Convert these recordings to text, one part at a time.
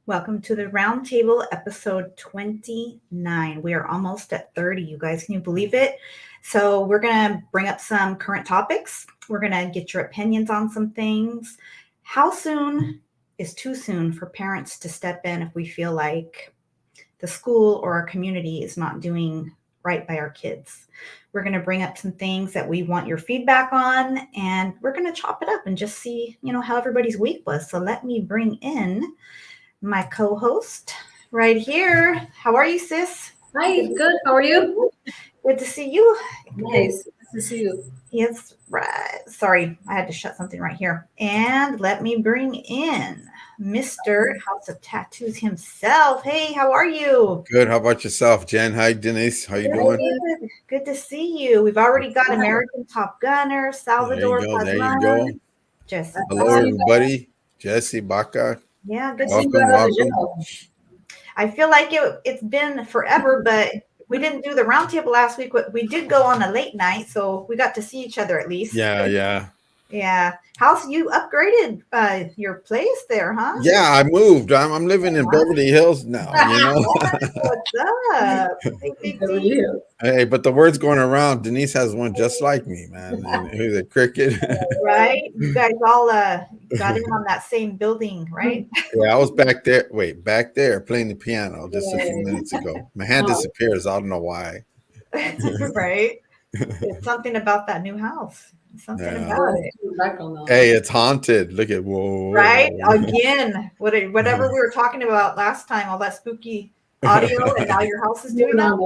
Welcome to the Roundtable episode 29. We are almost at 30, you guys. Can you believe it? So, we're going to bring up some current topics. We're going to get your opinions on some things. How soon is too soon for parents to step in if we feel like the school or our community is not doing right by our kids? We're going to bring up some things that we want your feedback on, and we're going to chop it up and just see, how everybody's week was. So, let me bring in my co-host right here. How are you, sis? Hi, good. How are you? Good to see you. Nice. Good to see you. Yes, right. Sorry, I had to shut something right here. And let me bring in Mr. House of Tattoos himself. Hey, how are you? Good. How about yourself, Jen? Hi, Denise. How you doing? Good. Good to see you. We've already got American Top Gunner, Salvador There you go. Jesse. Hello, everybody. Jesse, Baca. Yeah, good. Welcome. I feel like it's been forever, but we didn't do the roundtable last week. We did go on a late night, so we got to see each other at least. Yeah. How's you upgraded your place there, huh? Yeah, I moved. I'm living in Beverly Hills now. What's up? Hey, but the word's going around. Denise has one just like me, man. And who's a cricket? Right? You guys all got in on that same building, right? Yeah, I was back there. Wait, back there playing the piano just a few minutes ago. My hand disappears. I don't know why. Right? It's something about that new house. Something about it. Hey, it's haunted. Look at whoa. Right? Again, whatever we were talking about last time, all that spooky audio, and now your house is doing that.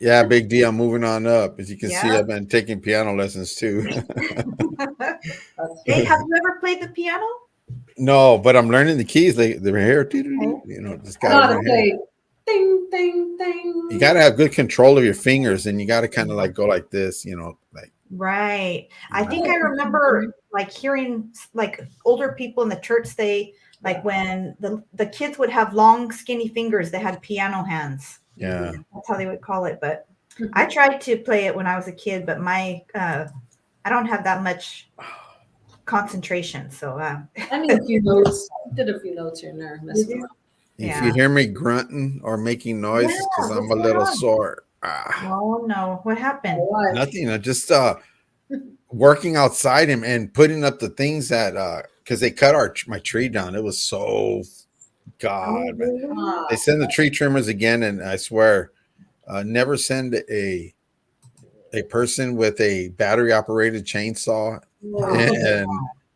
Yeah, big D. I'm moving on up. As you can see, I've been taking piano lessons too. Hey, have you ever played the piano? No, but I'm learning the keys. They're here. Just gotta play. Ding, ding, ding. You gotta have good control of your fingers, and you gotta kind of like go like this, like. Right. I think I remember like hearing like older people in the church say like when the kids would have long, skinny fingers, they had piano hands. Yeah. That's how they would call it. But I tried to play it when I was a kid, but I don't have that much concentration. So I mean, a few notes. Did a few notes here and there. If you hear me grunting or making noise, because I'm a little sore. Oh no! What happened? Nothing. I just working outside and putting up the things that because they cut my tree down. It was so man. They send the tree trimmers again, and I swear, never send a person with a battery operated chainsaw and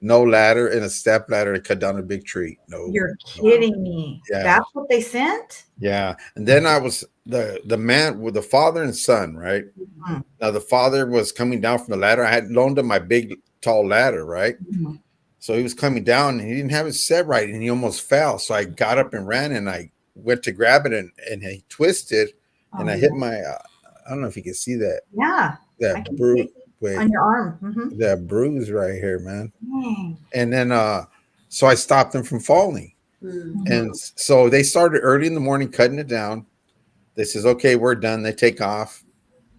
no ladder and a step ladder to cut down a big tree. No, you're kidding me. Yeah, that's what they sent. Yeah, and then I was the man with the father and son, right? Mm-hmm. Now the father was coming down from the ladder. I had loaned him my big tall ladder, right? Mm-hmm. So he was coming down and he didn't have it set right and he almost fell. So I got up and ran and I went to grab it and he twisted and I hit my I don't know if you can see that. Yeah, that bruise on your arm. Mm-hmm. That bruise right here, man. And then so I stopped them from falling. Mm-hmm. And so they started early in the morning cutting it down. They says, okay, we're done. They take off.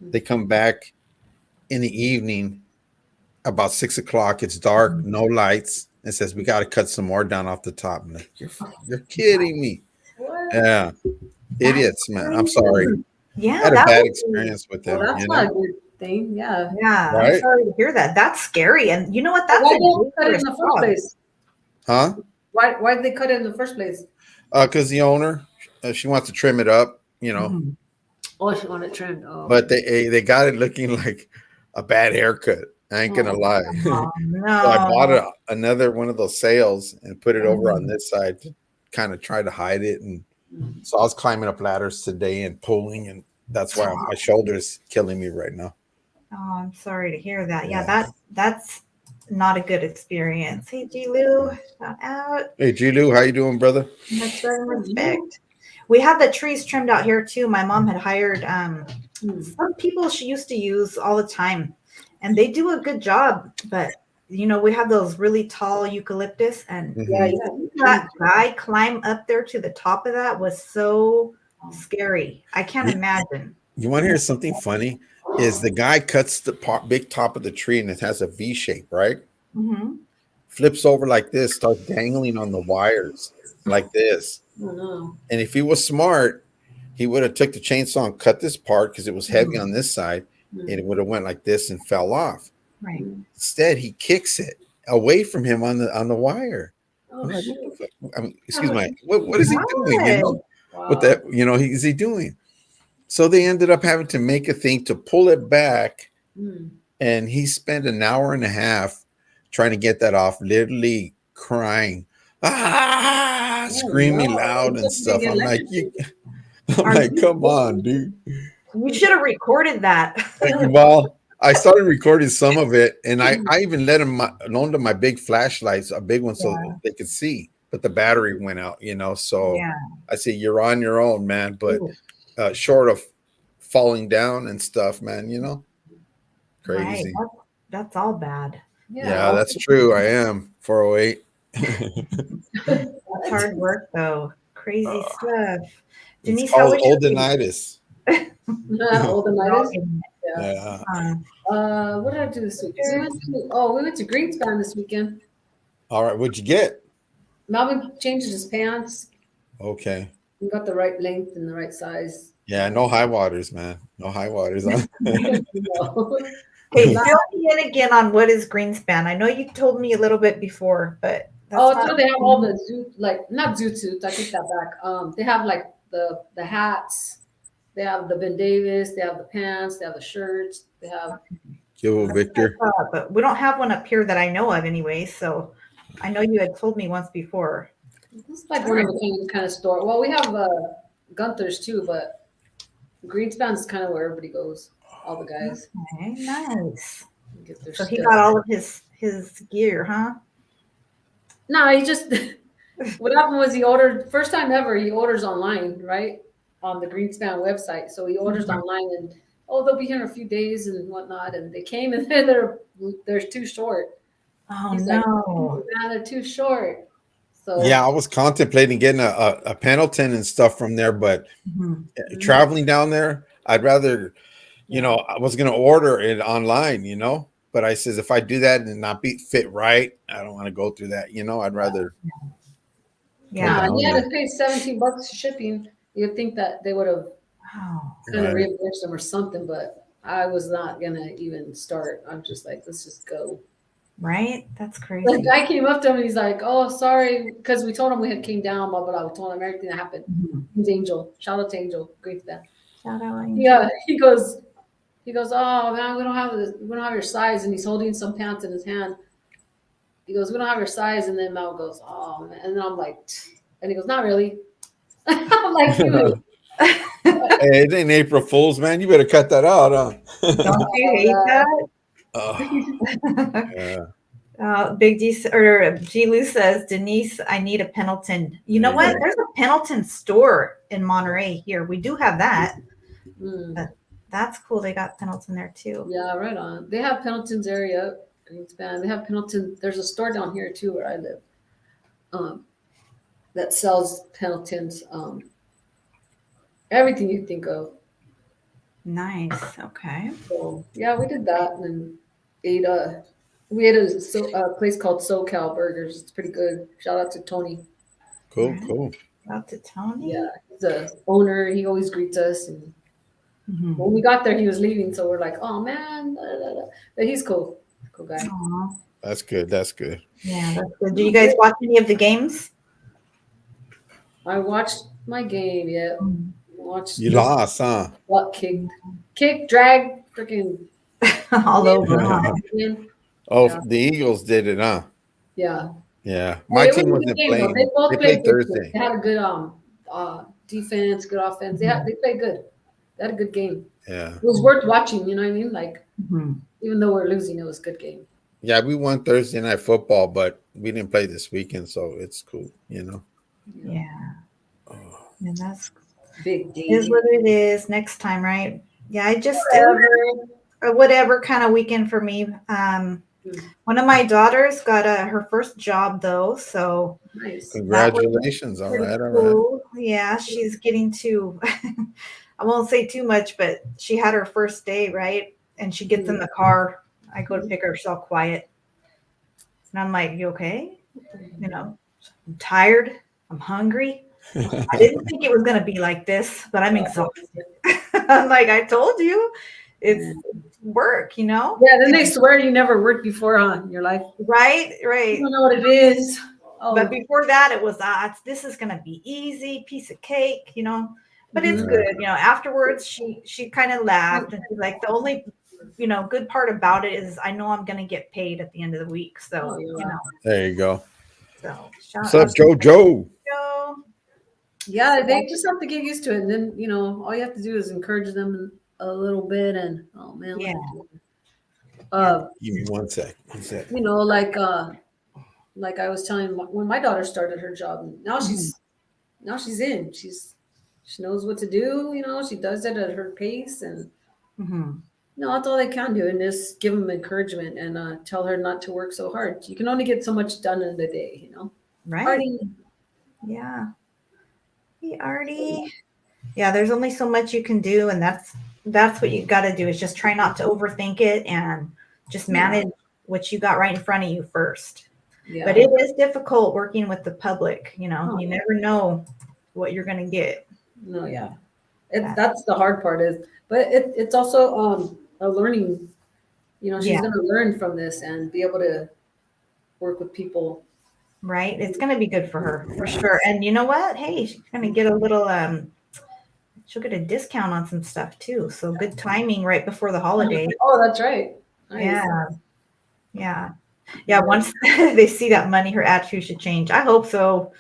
They come back in the evening about 6 o'clock. It's dark, no lights. It says, we got to cut some more down off the top. I'm like, you're kidding me. What? Yeah. Idiots, man. I'm sorry. Yeah. I had a bad experience with them. Well, that's not a good thing. Yeah. Right? I'm sorry to hear that. That's scary. And you know what? That's why did they cut it in the first place? Huh? Why did they cut it in the first place? Because the owner, she wants to trim it up, Mm-hmm. Oh, she wanted trimmed. Oh. But they got it looking like a bad haircut. I ain't gonna lie. Oh, no. So I bought another one of those sails and put it over on this side to kind of try to hide it. And so I was climbing up ladders today and pulling, and that's why my shoulder's killing me right now. Oh, I'm sorry to hear that. Yeah, that's not a good experience. Hey, G. Lou, shout out. Hey, G. Lou, how you doing, brother? Much respect. We had the trees trimmed out here too. My mom had hired some people she used to use all the time, and they do a good job. But we have those really tall eucalyptus, and that guy climb up there to the top of that was so scary. I can't imagine. You want to hear something funny? Is the guy cuts the big top of the tree and it has a V shape, right? Mm-hmm. flips over like this, starts dangling on the wires like this. Oh no. And if he was smart, he would have took the chainsaw and cut this part because it was heavy on this side, and it would have went like this and fell off. Right. Instead, he kicks it away from him on the wire. Oh, I'm like, shit. what the fuck? I mean, excuse me, what is he doing? You know, Wow. what that is he doing? So they ended up having to make a thing to pull it back, and he spent an hour and a half trying to get that off, literally crying, screaming loud and stuff. I'm like, come on, dude. You should have recorded that. Well, I started recording some of it, and I even loaned them my big flashlights, a big one, so they could see. But the battery went out, So I said, "You're on your own, man." But short of falling down and stuff, man, crazy. Right. That's all bad. Yeah, that's true. I am 408. That's hard work, though. Crazy stuff. It's Denise, how called was oldenitis. Oldenitis. Yeah. What did I do this week? We went to Greenspan this weekend. All right. What'd you get? Melvin changed his pants. Okay. We got the right length and the right size. Yeah, no high waters, man. No high waters. Hey, fill me in again on what is Greenspan. I know you told me a little bit before, but it's where they have all the not zoot suits. I take that back. They have like the hats. They have the Ben Davis. They have the pants. They have the shirts. They have. Yo, Victor. But we don't have one up here that I know of, anyway. So I know you had told me once before. It's like one of a kind of store. Well, we have Gunther's too, but Greenspan's kind of where everybody goes. All the guys. Okay, nice. Get their So stuff. he got all of his gear, huh? No, he just. What happened was he ordered first time ever. He orders online, right, on the Greenspan website. So he orders online, and they'll be here in a few days and whatnot. And they came, and they're too short. Oh, He's no. like, man, they're too short. So Yeah, I was contemplating getting a Pendleton and stuff from there, but traveling down there, I'd rather, I was going to order it online, but I says if I do that and not fit right, I don't want to go through that, I'd rather. Yeah, and he had to pay $17 shipping. You'd think that they would have kind of reimbursed him or something, but I was not gonna even start. I'm just like, let's just go. Right? That's crazy. The guy came up to him and he's like, "Oh, sorry," because we told him we had came down, blah blah blah. We told him everything that happened. He's Angel. Shout out to Angel. Great for that. Shout out, Angel. Yeah, he goes, "Oh man, we don't have your size," and he's holding some pants in his hand. He goes, "We don't have your size," and then Mel goes, "Oh man," and then I'm like, and he goes, "Not really." I'm like, dude. Hey, it ain't April Fool's, man. You better cut that out, huh? Don't you hate that? Big D or G. Lou says, Denise, I need a Pendleton. You know what? There's a Pendleton store in Monterey here. We do have that. But that's cool. They got Pendleton there too. Yeah, right on. They have Pendleton's area, Greenspan. They have Pendleton. There's a store down here too where I live. That sells Pendleton's everything you think of. Nice. Okay. So yeah, we did that and ate we ate a place called SoCal Burgers. It's pretty good. Shout out to Tony. Cool. Shout out to Tony. Yeah, he's the owner. He always greets us. And when we got there, he was leaving, so we're like, "Oh man!" But he's cool. Cool guy. Aww. That's good. That's good. Yeah, that's good. Did you guys watch any of the games? I watched my game. Yeah, You lost, huh? What kick, drag, freaking all over. The Eagles did it, huh? Yeah. Yeah. My team wasn't playing. They both played good. Thursday. They had a good defense, good offense. They played good. They had a good game. Yeah. It was worth watching. You know what I mean? Like, even though we're losing, it was a good game. Yeah, we won Thursday night football, but we didn't play this weekend, so it's cool. Yeah. And that's big D. Is what it is. Next time, right? Yeah, I just whatever kind of weekend for me. One of my daughters got her first job though, so nice. Congratulations! All right. Yeah, she's getting to. I won't say too much, but she had her first day, right? And she gets in the car. I go to pick her. She's all quiet. And I'm like, you okay? You know, I'm tired. I'm hungry. I didn't think it was going to be like this, but I'm exhausted. I'm like, I told you, it's work, you know? Yeah, then they swear you never worked before, huh? In your life. Right. You don't know what it is. Oh. But before that, it was, this is going to be easy, piece of cake, you know? But it's good. You know, afterwards, she kind of laughed and she's like, the only, you know, good part about it is I know I'm going to get paid at the end of the week. So, you know. There you go. So, what's up, Joe? Yeah, they just have to get used to it. And then, you know, all you have to do is encourage them a little bit. And, oh, man. Yeah. Give me one sec. You know, like I was telling when my daughter started her job, now she's in. She knows what to do. You know, she does it at her pace, and no, that's all they can do, and just give them encouragement and tell her not to work so hard. You can only get so much done in a day, you know. Right. Artie. Yeah. Hey, Artie. Yeah, there's only so much you can do, and that's what you got to do is just try not to overthink it and just manage what you got right in front of you first. Yeah. But it is difficult working with the public. You know, you never know what you're going to get. No, yeah. That's the hard part but it's also a learning, you know, she's going to learn from this and be able to work with people. Right. It's going to be good for her for sure. And you know what? Hey, she's going to get a little, she'll get a discount on some stuff too. So good timing right before the holidays. Oh, that's right. Nice. Yeah. Once they see that money, her attitude should change. I hope so.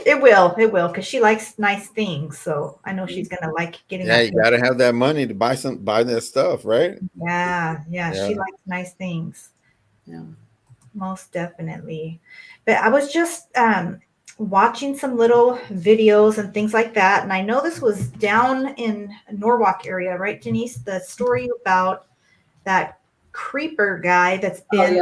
It will, because she likes nice things. So I know she's gonna like getting. Yeah, you gotta have that money to buy that stuff, right? Yeah. She likes nice things. Yeah, most definitely. But I was just watching some little videos and things like that, and I know this was down in Norwalk area, right, Denise? The story about that creeper guy that's been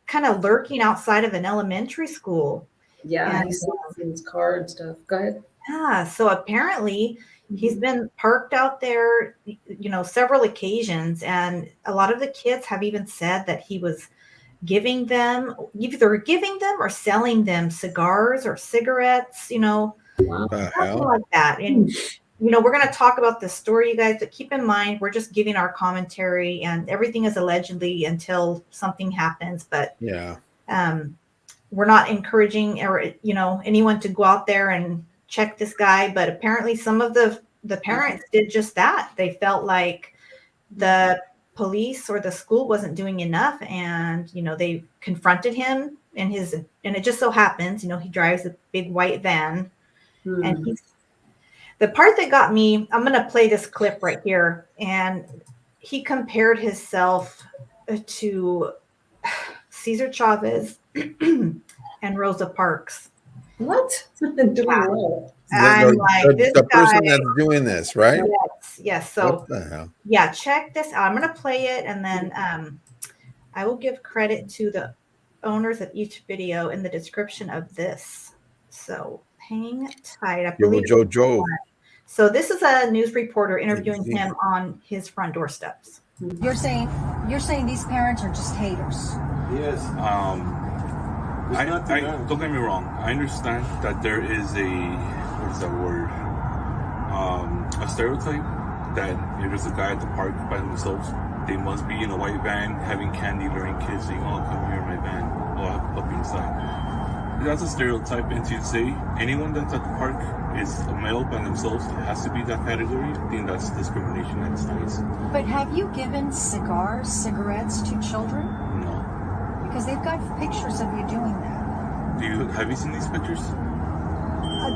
kind of lurking outside of an elementary school. Yeah, he's in his car and stuff. Go ahead. Yeah, so apparently he's been parked out there, you know, several occasions, and a lot of the kids have even said that he was giving them or selling them cigars or cigarettes, you know, something like that. And you know, we're going to talk about this story, you guys, but keep in mind we're just giving our commentary, and everything is allegedly until something happens. But we're not encouraging anyone to go out there and check this guy. But apparently some of the parents did just that. They felt like the police or the school wasn't doing enough, and you know, they confronted him and it just so happens, you know, he drives a big white van. And the part that got me, I'm going to play this clip right here, and he compared himself to Cesar Chavez and Rosa Parks. What? I'm like, the person that's doing this, right? Yes. So what the hell? Yeah, check this out. I'm going to play it, and then I will give credit to the owners of each video in the description of this. So hang tight. I believe Joe. So this is a news reporter interviewing him on his front doorsteps. You're saying these parents are just haters. Yes. I don't get me wrong. I understand that there is a stereotype that if there's a guy at the park by themselves, they must be in a white van having candy, luring kids, saying, "Oh, come here in my van. Oh, I have a puppy inside." That's a stereotype, and to say anyone that's at the park is a male by themselves has to be that category. I think that's discrimination at its highest. But have you given cigarettes to children? No. Because they've got pictures of you doing that. Have you seen these pictures?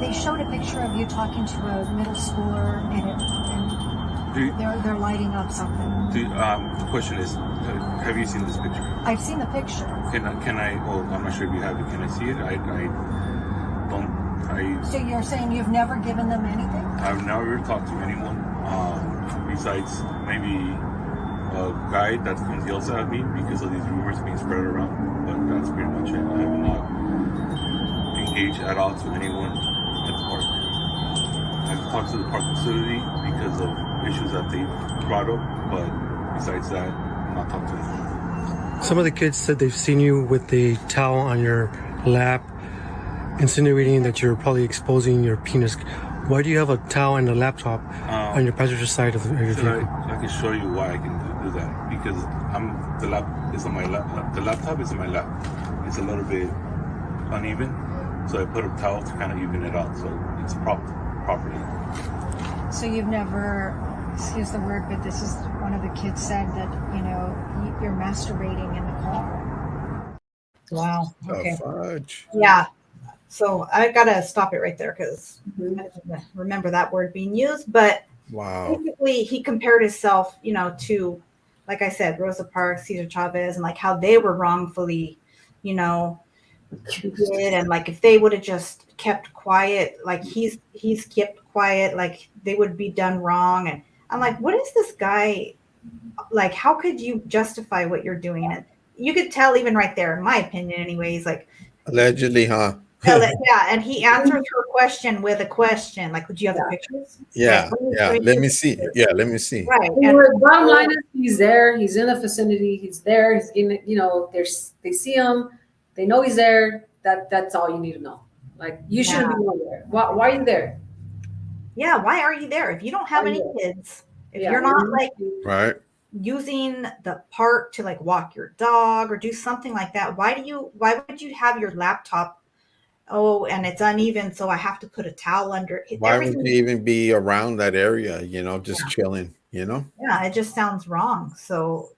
They showed a picture of you talking to a middle schooler, and they're lighting up something. The question is, have you seen this picture? I've seen the picture. Can I? Well, I'm not sure if you have it. Can I see it? So you're saying you've never given them anything? I've never talked to anyone besides maybe a guy that comes yells at me because of these rumors being spread around. But that's pretty much it. I have not engaged at all to anyone at the park. I've talked to the park facility because of issues that they brought up, but besides that, I'm not talking to anyone. Some of the kids said they've seen you with the towel on your lap, insinuating that you're probably exposing your penis. Why do you have a towel and a laptop on your passenger side of your vehicle? I can show you why I can do that because the laptop is on my lap. It's a little bit uneven, so I put a towel to kind of even it out, so it's properly. So you've never, excuse the word, but this is one of the kids said that, you're masturbating in the car. Wow. Okay. Fudge. Yeah. So I gotta stop it right there because I don't remember that word being used. But Wow. basically, he compared himself, to, like I said, Rosa Parks, Cesar Chavez, and like how they were wrongfully, treated, and like if they would have just kept quiet, like he's kept quiet, like they would be done wrong. And I'm like, what is this guy like? How could you justify what you're doing? And you could tell even right there, in my opinion, anyways, like. Allegedly, huh? Yeah, and he answers her question with a question. Like, would you have the pictures? Yeah, Okay, Let me see. Yeah, let me see. Right. And the bottom line is he's there. He's in the vicinity. He's there. He's getting, they see him. They know he's there. That's all you need to know. Like, you shouldn't be going there. Why are you there? Yeah, why are you there? If you don't have any kids, if you're not like Right. using the park to like walk your dog or do something like that, why would you have your laptop? Oh, and it's uneven, so I have to put a towel under it. Why would you even be around that area, just chilling, Yeah, it just sounds wrong. So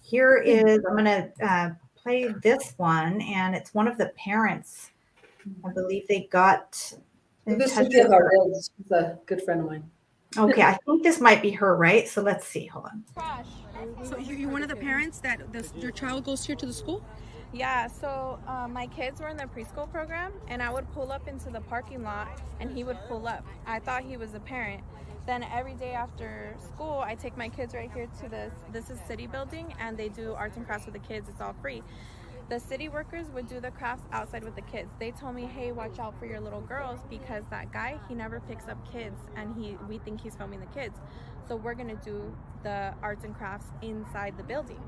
here is, I'm going to play this one, and it's one of the parents. I believe they got in This touch is with her. She's a good friend of mine. Okay, I think this might be her, right? So let's see. Hold on. So you're one of the parents that your child goes here to the school? Yeah, so my kids were in the preschool program, and I would pull up into the parking lot, and he would pull up. I thought he was a parent. Then every day after school, I take my kids right here to this is city building, and they do arts and crafts with the kids. It's all free. The city workers would do the crafts outside with the kids. They told me, hey, watch out for your little girls because that guy, he never picks up kids, and we think he's filming the kids. So we're gonna do the arts and crafts inside the building.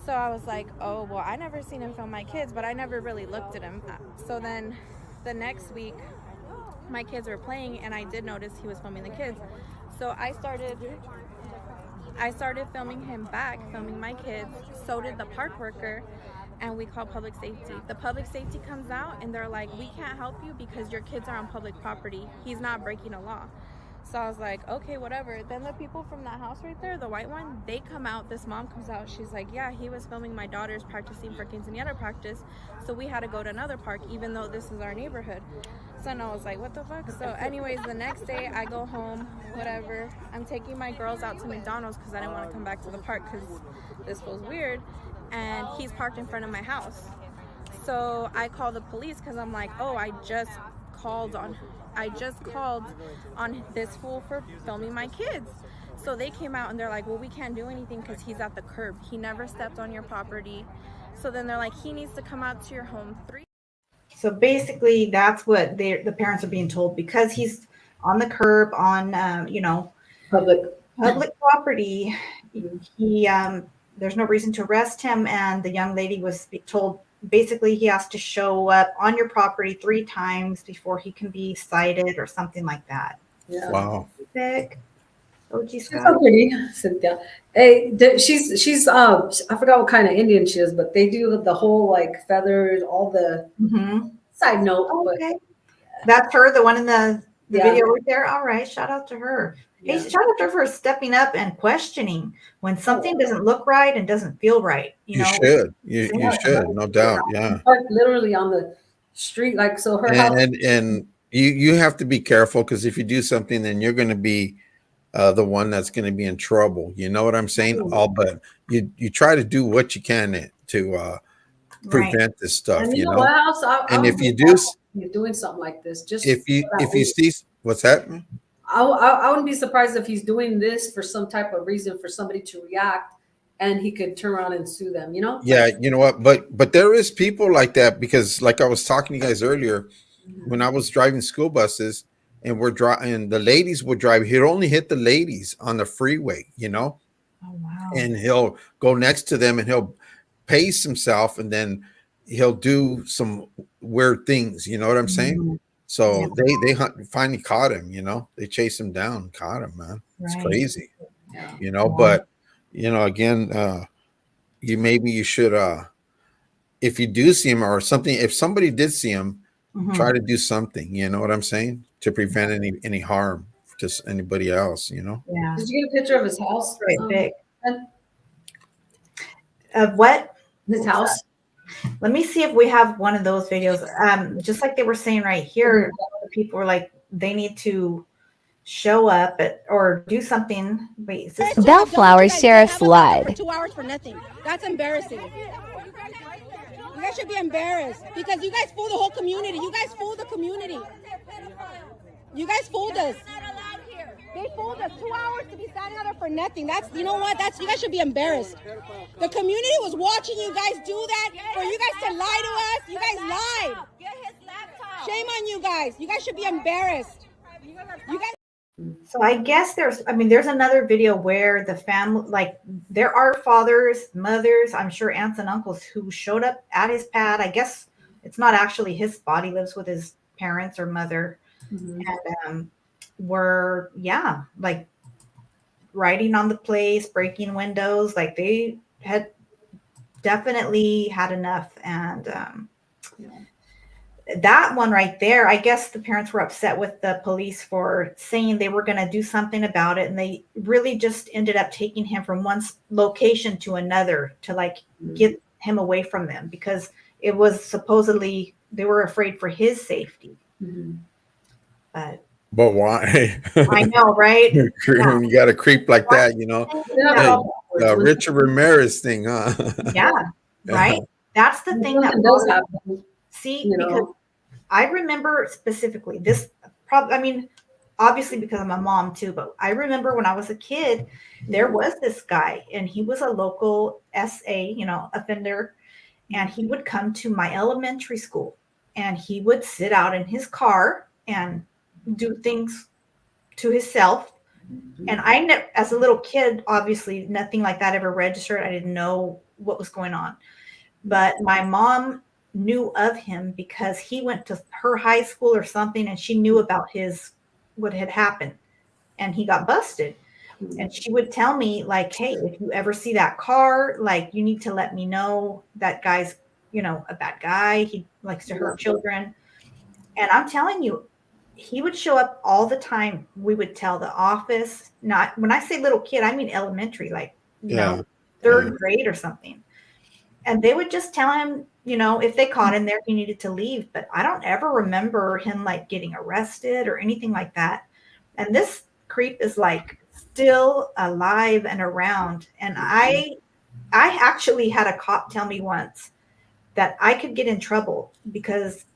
So I was like, oh, well, I never seen him film my kids, but I never really looked at him. So then the next week, my kids were playing, and I did notice he was filming the kids. So I started filming him back, filming my kids. So did the park worker, and we called public safety. The public safety comes out, and they're like, we can't help you because your kids are on public property. He's not breaking a law. So I was like, okay, whatever. Then the people from that house right there, the white one, they come out. This mom comes out. She's like, yeah, he was filming my daughters practicing for quinceañera practice. So we had to go to another park, even though this is our neighborhood. So I was like, what the fuck? So anyways, the next day I go home, whatever. I'm taking my girls out to McDonald's because I didn't want to come back to the park because this was weird. And he's parked in front of my house. So I call the police because I'm like, oh, I just called on this fool for filming my kids. So they came out and they're like, well, we can't do anything because he's at the curb. He never stepped on your property. So then they're like, he needs to come out to your home 3. So basically that's what the parents are being told, because he's on the curb on, public property. He, there's no reason to arrest him. And the young lady was told basically he has to show up on your property 3 times before he can be cited or something like that. Yeah. Wow. Sick. OG She's Scott. so pretty, Cynthia. Hey, she's I forgot what kind of Indian she is, but they do the whole like feathers, all the side note. Okay. That's her, the one in the Yeah. video right there. All right. Shout out to her. Yeah. Hey, shout out to her for stepping up and questioning when something doesn't look right and doesn't feel right. You should. You should, no doubt. Yeah. Literally on the street, like so her house. And you have to be careful, because if you do something, then you're going to be the one that's going to be in trouble. You know what I'm saying? But you try to do what you can to prevent this stuff. And you know. what else? And if you do, you're doing something like this, just if you see what's happening. I wouldn't be surprised if he's doing this for some type of reason for somebody to react, and he could turn around and sue them. Yeah, you know what? But there is people like that, because like I was talking to you guys earlier, when I was driving school buses and the ladies would drive, he'd only hit the ladies on the freeway, Oh, wow. and he'll go next to them and he'll pace himself, and then he'll do some weird things. You know what I'm saying? Mhm. So they finally caught him. They chased him down, caught him, man. It's Right. crazy. Yeah. But again, you should if you do see him or something, if somebody did see him, Mhm. try to do something. You know what I'm saying? To prevent any harm to anybody else. Yeah. Did you get a picture of his house? Right, big. And Of what? his house? Let me see if we have one of those videos. Just like they were saying right here, people were like, they need to show up or do something. Wait, is this Bellflower Sheriff's For Lied. 2 hours for nothing. That's embarrassing. You guys should be embarrassed because you guys fool the whole community. You guys fool the community. You guys fooled us. They fooled us. 2 hours to be standing out there for nothing. You know what? You guys should be embarrassed. The community was watching you guys do that for you guys to lie to us. You guys lied. Shame on you guys. You guys should be embarrassed. You guys. So I guess there's another video where the family, like there are fathers, mothers, I'm sure aunts and uncles who showed up at his pad. I guess it's not actually his spot. He lives with his parents or mother. And were, like riding on the place, breaking windows. Like they had definitely had enough. And that one right there, I guess the parents were upset with the police for saying they were going to do something about it. And they really just ended up taking him from one location to another to like get him away from them, because it was supposedly they were afraid for his safety. But why? I know, right? When you got a creep like that, Richard Ramirez thing, huh? Right. That's the thing that does happen. See, because I remember specifically this obviously because I'm a mom too, but I remember when I was a kid, there was this guy and he was a local SA, offender, and he would come to my elementary school and he would sit out in his car and do things to himself. And as a little kid, obviously nothing like that ever registered. I didn't know what was going on. But my mom knew of him because he went to her high school or something, and she knew about what had happened, and he got busted. And she would tell me like, hey, if you ever see that car, like you need to let me know. That guy's, a bad guy. He likes to hurt children. And I'm telling you, he would show up all the time. We would tell the office, not when I say little kid, I mean elementary, like, third grade or something. And they would just tell him, if they caught him there, he needed to leave. But I don't ever remember him like getting arrested or anything like that. And this creep is like still alive and around. And I actually had a cop tell me once that I could get in trouble because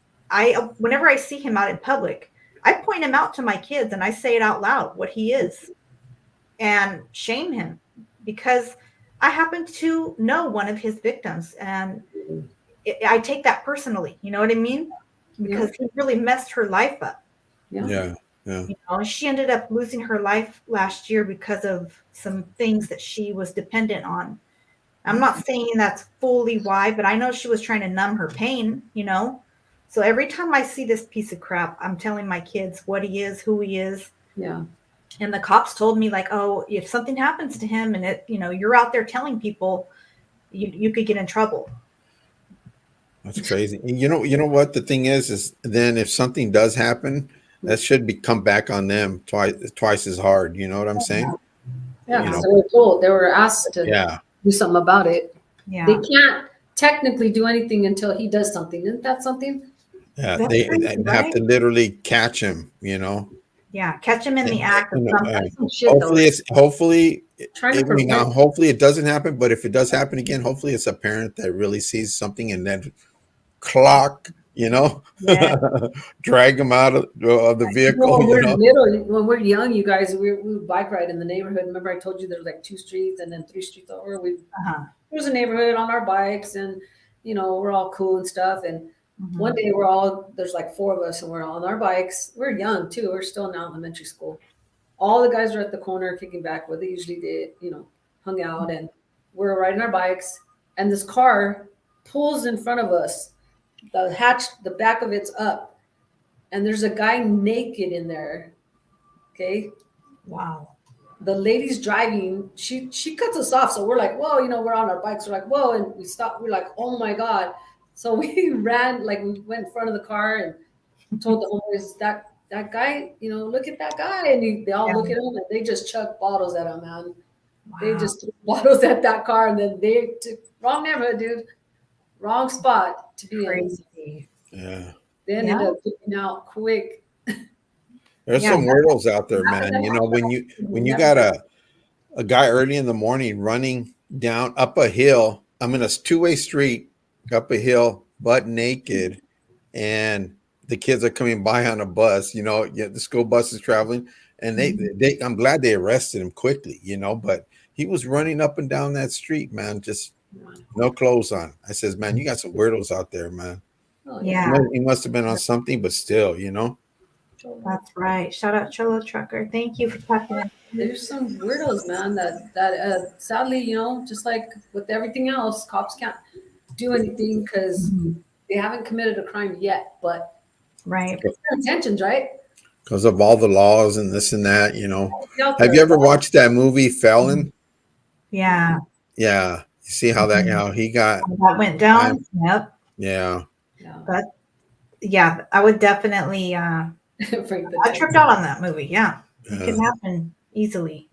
whenever I see him out in public, I point him out to my kids and I say it out loud, what he is, and shame him because I happen to know one of his victims, and I take that personally. You know what I mean? Because he really messed her life up. Yeah. She ended up losing her life last year because of some things that she was dependent on. I'm not saying that's fully why, but I know she was trying to numb her pain, So every time I see this piece of crap, I'm telling my kids what he is, who he is. Yeah. And the cops told me like, oh, if something happens to him and you're out there telling people, you could get in trouble. That's crazy. And you know what the thing is then if something does happen, that should come back on them twice as hard. You know what I'm saying? Yeah. So they were asked to do something about it. Yeah. They can't technically do anything until he does something. Isn't that something? Yeah. They have to literally catch him, Yeah, catch him in the act of hopefully it doesn't happen, but if it does happen again, hopefully it's a parent that really sees something and then clock, drag them out of the vehicle. When we're young, you guys, we would bike ride in the neighborhood. Remember I told you there's like 2 streets and then 3 streets over. There's a neighborhood on our bikes, and we're all cool and stuff. And one day there's like 4 of us and we're all on our bikes. We're young too. We're still in elementary school. All the guys are at the corner kicking back where they usually did, hung out, and we're riding our bikes. and this car pulls in front of us. The hatch, the back of it's up, and there's a guy naked in there. Okay. Wow. The lady's driving. She cuts us off, so we're like, whoa, we're on our bikes. We're like, whoa, and we stop. We're like, oh my god. So we ran, like we went in front of the car and told the homies that guy, look at that guy, and they all look at him and they just chuck bottles at him, man. Wow. They just threw bottles at that car, and then they took wrong neighborhood, dude, wrong spot to be in. Crazy. Yeah. They ended up getting out quick. There's some weirdos out there, man. When you got a guy early in the morning running down up a hill, I'm in a two-way street up a hill, butt naked, and the kids are coming by on a bus. The school bus is traveling, and they I'm glad they arrested him quickly, but he was running up and down that street, man, just no clothes on. I says, man, you got some weirdos out there, man. Oh, Yeah. He must have been on something, but still, That's right. Shout out Cholo Trucker. Thank you for talking. There's some weirdos, man, that sadly, just like with everything else, cops can't do anything because they haven't committed a crime yet, but Right. their intentions, right? because of all the laws and this and that, Have you ever watched that movie Felon? Yeah. Yeah. You see how how he got that went down? Yep. Yeah. But yeah, I would definitely I tripped out on that movie. Yeah. It can happen easily.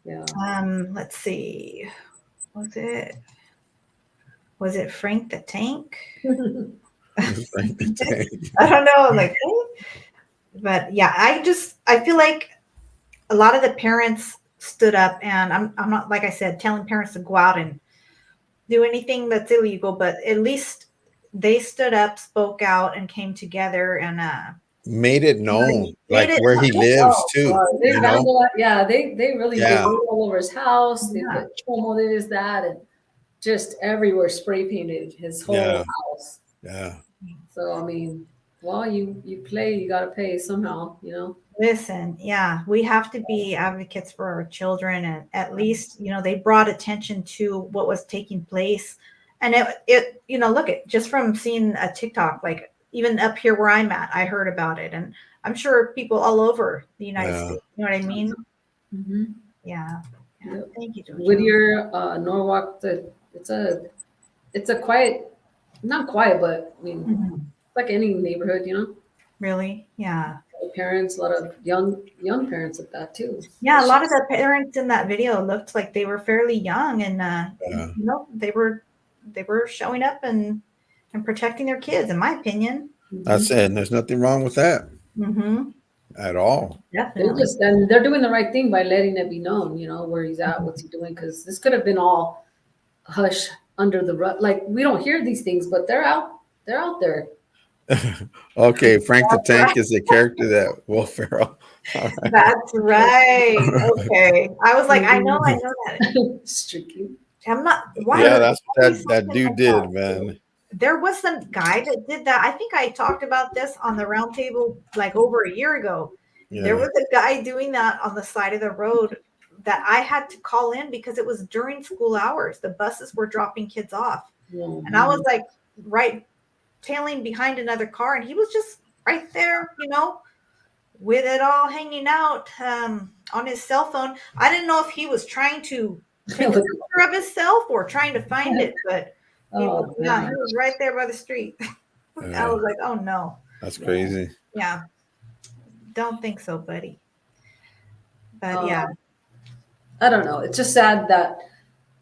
Yeah. Let's see. Was it Frank the Tank? I don't know. Like, but yeah, I feel like a lot of the parents stood up, and I'm not, like I said, telling parents to go out and do anything that's illegal, but at least they stood up, spoke out, and came together and made it known, where he lives too. They they really did all over his house. They put chomo, they did that, and just everywhere spray painted his whole house. Yeah. So I mean, well, you play, you gotta pay somehow, Listen, we have to be advocates for our children, and at least they brought attention to what was taking place, and it look at just from seeing a TikTok, like even up here where I'm at, I heard about it, and I'm sure people all over the United States. You know what I mean? Mm-hmm. Yeah. Yep. Thank you, Georgia. Whittier, Norwalk, it's a quiet, not quiet, but I mean, like any neighborhood, Really? Yeah. Parents, a lot of young parents at that too. Yeah, a lot of the parents in that video looked like they were fairly young, and they were showing up and protecting their kids, in my opinion. That's it. And there's nothing wrong with that at all. Definitely. And they're doing the right thing by letting it be known, where he's at, what's he doing, because this could have been all hush under the rug. Like, we don't hear these things, but they're out there. Okay, Frank the Tank is a character that Will Ferrell. Right. That's right. Okay, I was like, I know that. Strictly. I'm not. Yeah, that's that dude did, man. There was some guy that did that. I think I talked about this on the round table like over a year ago. Yeah. There was a guy doing that on the side of the road that I had to call in because it was during school hours. The buses were dropping kids off, and I was like tailing behind another car, and he was just right there, with it all hanging out on his cell phone. I didn't know if he was trying to take a picture of himself or trying to find it, but he was right there by the street. I was like, oh no. That's crazy. Yeah. Don't think so, buddy. But yeah. I don't know. It's just sad that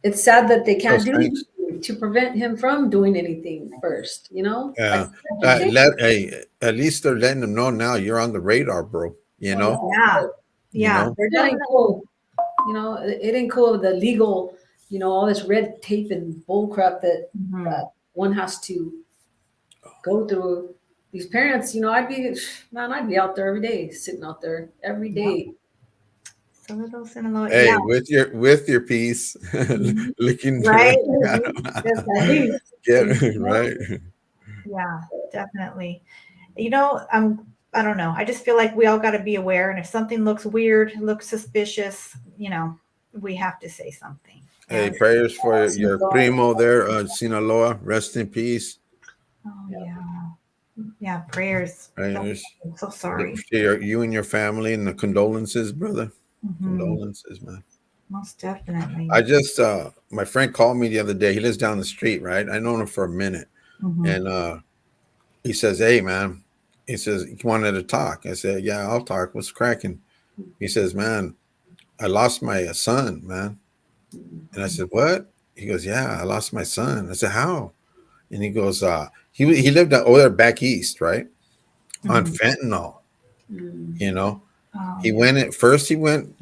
they can't do anything to prevent him from doing anything first, Yeah. At least they're letting them know now you're on the radar, bro. Yeah. That ain't cool. It ain't cool with the legal, all this red tape and bull crap that one has to go through. These parents, I'd be out there every day, sitting out there every day. Hey, with your piece, looking right. Right. Yeah, definitely. I don't know. I just feel like we all got to be aware, and if something looks weird, looks suspicious, we have to say something. Hey, prayers for Awesome your God. primo there, Sinaloa. Rest in peace. Oh yeah, prayers. Prayers I'm so sorry. for you and your family, and the condolences, brother. Mhm. Condolences, man. Most definitely. I just my friend called me the other day. He lives down the street, right? I known him for a minute. Mhm. And he says, "Hey man," he says, "You wanted to talk." I said, "Yeah, I'll talk. What's cracking?" He says, "Man, I lost my son, man." And I said, "What?" He goes, "Yeah, I lost my son." I said, "How?" And he goes, he lived over there back east, right? On Mhm. fentanyl, Mm. you know. Oh He yeah. went at first, he went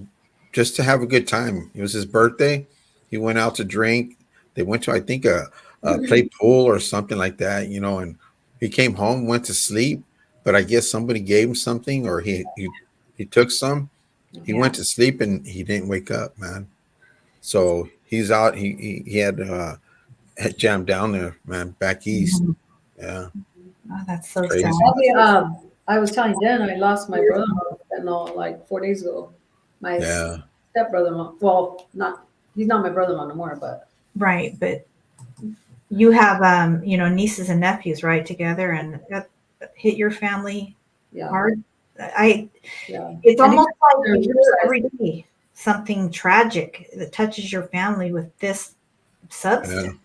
just to have a good time. It was his birthday. He went out to drink. They went to, I think, a play pool or something like that, you know, and he came home, went to sleep, but I guess somebody gave him something or he took some. He Yeah. went to sleep and he didn't wake up, man. So he's out. He had jammed down there, man, back east. Mhm. Yeah, Oh, that's it's so sad. crazy. I was telling Jen I lost my brother-in-law fentanyl like 4 days ago. My Yeah, step-brother-in-law. Well, not he's not my brother-in-law no more, but Right, but you have nieces and nephews, right, together, and that hit your family yeah, hard. I yeah. It's And he's almost like they're you hear Riverside. every day something tragic that touches your family with this yeah, substance.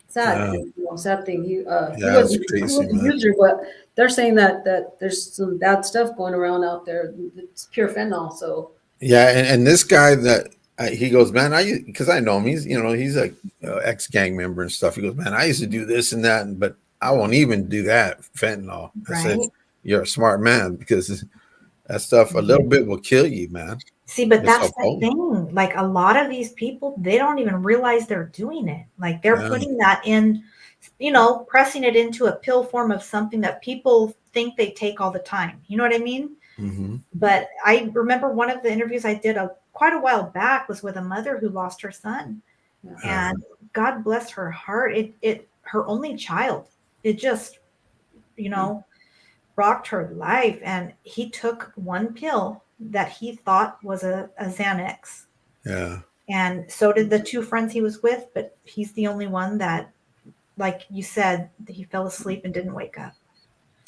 Sad yeah, thing, sad thing. He yeah. It's wasn't crazy, a man. user, but they're saying that there's some bad stuff going around out there. It's pure fentanyl. So Yeah, and this guy that he goes, man, because I know him. He's a ex gang member and stuff. He goes, man, I used to do this and that, but I won't even do that fentanyl. I said, Right? you're a smart man because that stuff a little bit will kill you, man. See, but It's that's so the potent. thing. Like a lot of these people, they don't even realize they're doing it. Like they're Yeah, putting that in, pressing it into a pill form of something that people think they take all the time. You know what I mean? hmm But I remember one of the interviews I did quite a while back was with a mother who lost her son, yeah. and God bless her heart. It her only child. It just rocked her life, and he took one pill that he thought was a Xanax, yeah. and so did the two friends he was with. But he's the only one that, like you said, he fell asleep and didn't wake up.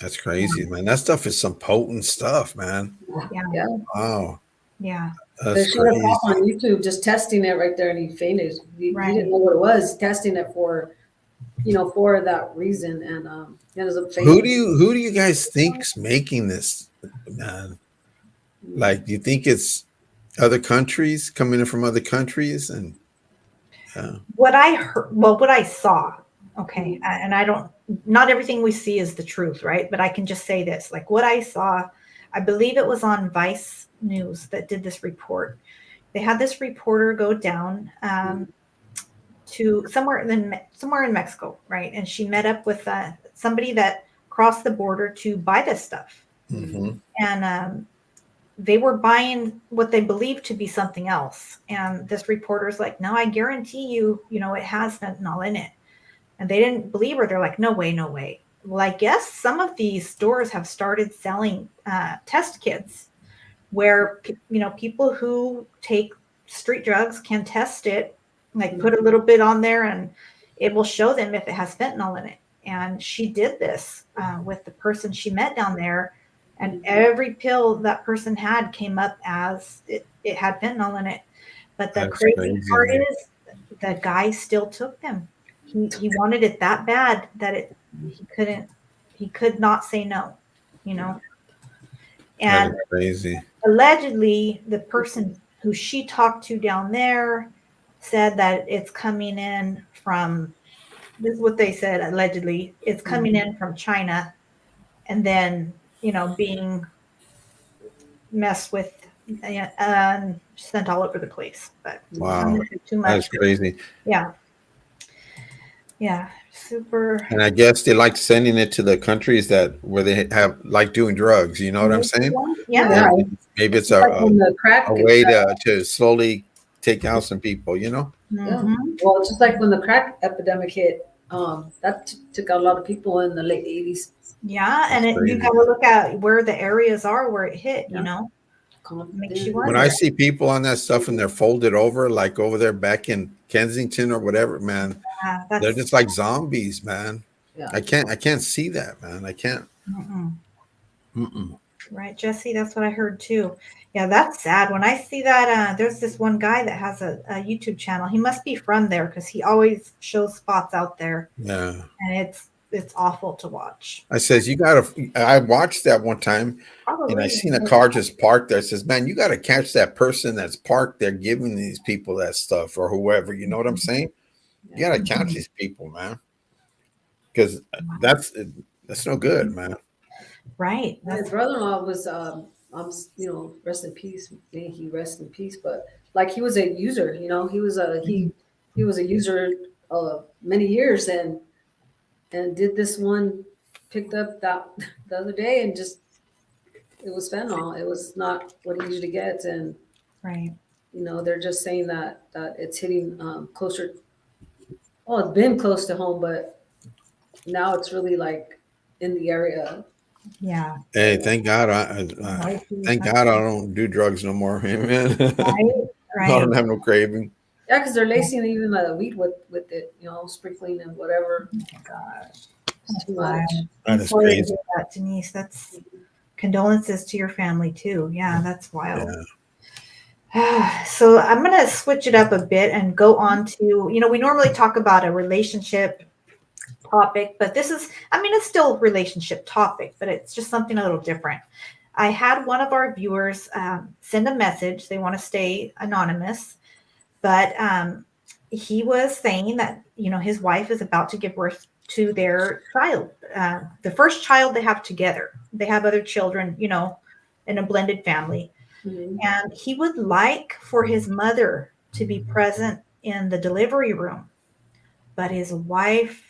That's crazy, man. That stuff is some potent stuff, man. Yeah, Yeah. Wow, yeah, They that's showed a cop crazy. on YouTube just testing it right there, and he fainted. He didn't right. know what it was, testing it for for that reason, and he ends up Who do fainting. you guys think's making this, man? Like, do you think it's other countries coming in from other countries? And yeah, What I heard, well, what I saw, okay, and I don't, not everything we see is the truth, right? But I can just say this, like what I saw, I believe it was on Vice News that did this report. They had this reporter go down to somewhere in Mexico, right? And she met up with somebody that crossed the border to buy this stuff, hmm and they were buying what they believed to be something else. And this reporter's like, "No, I guarantee you, it has fentanyl in it." And they didn't believe her. They're like, "No way, no way." Well, I guess some of these stores have started selling test kits where people who take street drugs can test it, like put a little bit on there, and it will show them if it has fentanyl in it. And she did this with the person she met down there, and every pill that person had came up as it had fentanyl in it. But the that's crazy crazy, part man. is the guy still took them. He wanted it that bad that he could not say no, you know. That And is crazy. allegedly, the person who she talked to down there said that it's coming in from, this is what they said, allegedly, it's coming in from China, and then, being messed with and sent all over the place. But I'm Wow, not gonna say too that is much. crazy. Yeah. Yeah. Super. And I guess they like sending it to the countries that where they have like doing drugs. You know what I'm saying? Yeah. Yeah, Maybe it's it's like when the a crack. way to slowly take out some people. You know? Yeah. Mhm. Well, it's just like when the crack epidemic hit. That took out a lot of people in the late 80s. Yeah. That's And you crazy. got to look at where the areas are where it hit, Yeah. Makes you When wonder. I see people on that stuff and they're folded over, like over there back in Kensington or whatever, man, they're That's just like zombies, man. Yeah. I can't see that, man. I can't. Mm-mm. right, Jesse. That's what I heard too. Yeah, that's sad. When I see that, there's this one guy that has a YouTube channel. He must be from there because he always shows spots out there, Yeah. and it's awful to watch. I says, you gotta, I watched that one time and I Probably. seen a car just parked there. I says, man, you gotta catch that person that's parked there giving these people that stuff or whoever. You know what I'm saying? You gotta catch these people, man. Because that's no good, man. Right. His That's brother-in-law was, rest in peace. May he rest in peace. But like he was a user, he was a user many years and did this one, picked up that the other day and just it was fentanyl. It was not what he usually gets, and right. they're just saying that it's hitting closer. Oh, it's been close to home, but now it's really like in the area. Yeah. Hey, thank God thank God I don't do drugs no more. Amen. Right. I Right. don't have no craving. Yeah, because they're lacing even the weed with it, sprinkling and whatever. Oh my gosh. It's too much. That I'm is sorry to crazy. hear that, Denise. That's condolences to your family too. Yeah, that's wild. So I'm going to switch it up a bit and go on to, we normally talk about a relationship topic, but this is, it's still a relationship topic, but it's just something a little different. I had one of our viewers send a message. They want to stay anonymous, but he was saying that, his wife is about to give birth to their child, the first child they have together. They have other children, in a blended family. Mhm. And he would like for his mother to be present in the delivery room, but his wife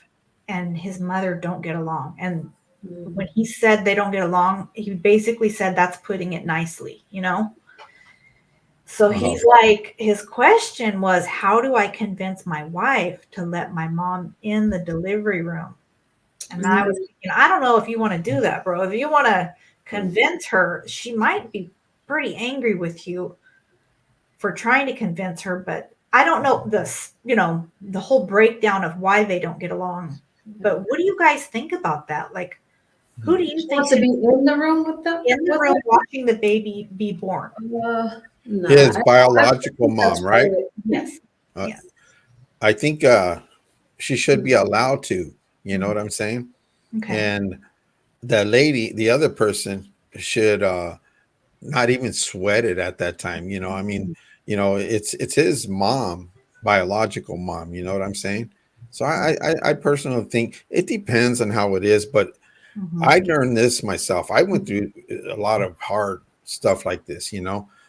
and his mother don't get along. And when he said they don't get along, he basically said that's putting it nicely, So he's like, his question was, how do I convince my wife to let my mom in the delivery room? And I was thinking, I don't know if you want to do that, bro. If you want to convince her, she might be pretty angry with you for trying to convince her, but I don't know the whole breakdown of why they don't get along. But what do you guys think about that? Like, who do you She think wants to be in the room with them? in the room watching the baby be born? Nah, His I biological think that's mom, right? Yes. Uh, Yes. I think she should be allowed to. You know what I'm saying? Okay. And the lady, the other person, should not even sweat it at that time. It's his mom, biological mom. You know what I'm saying? So I personally think it depends on how it is, but I learned this myself. I went through a lot of hard stuff like this,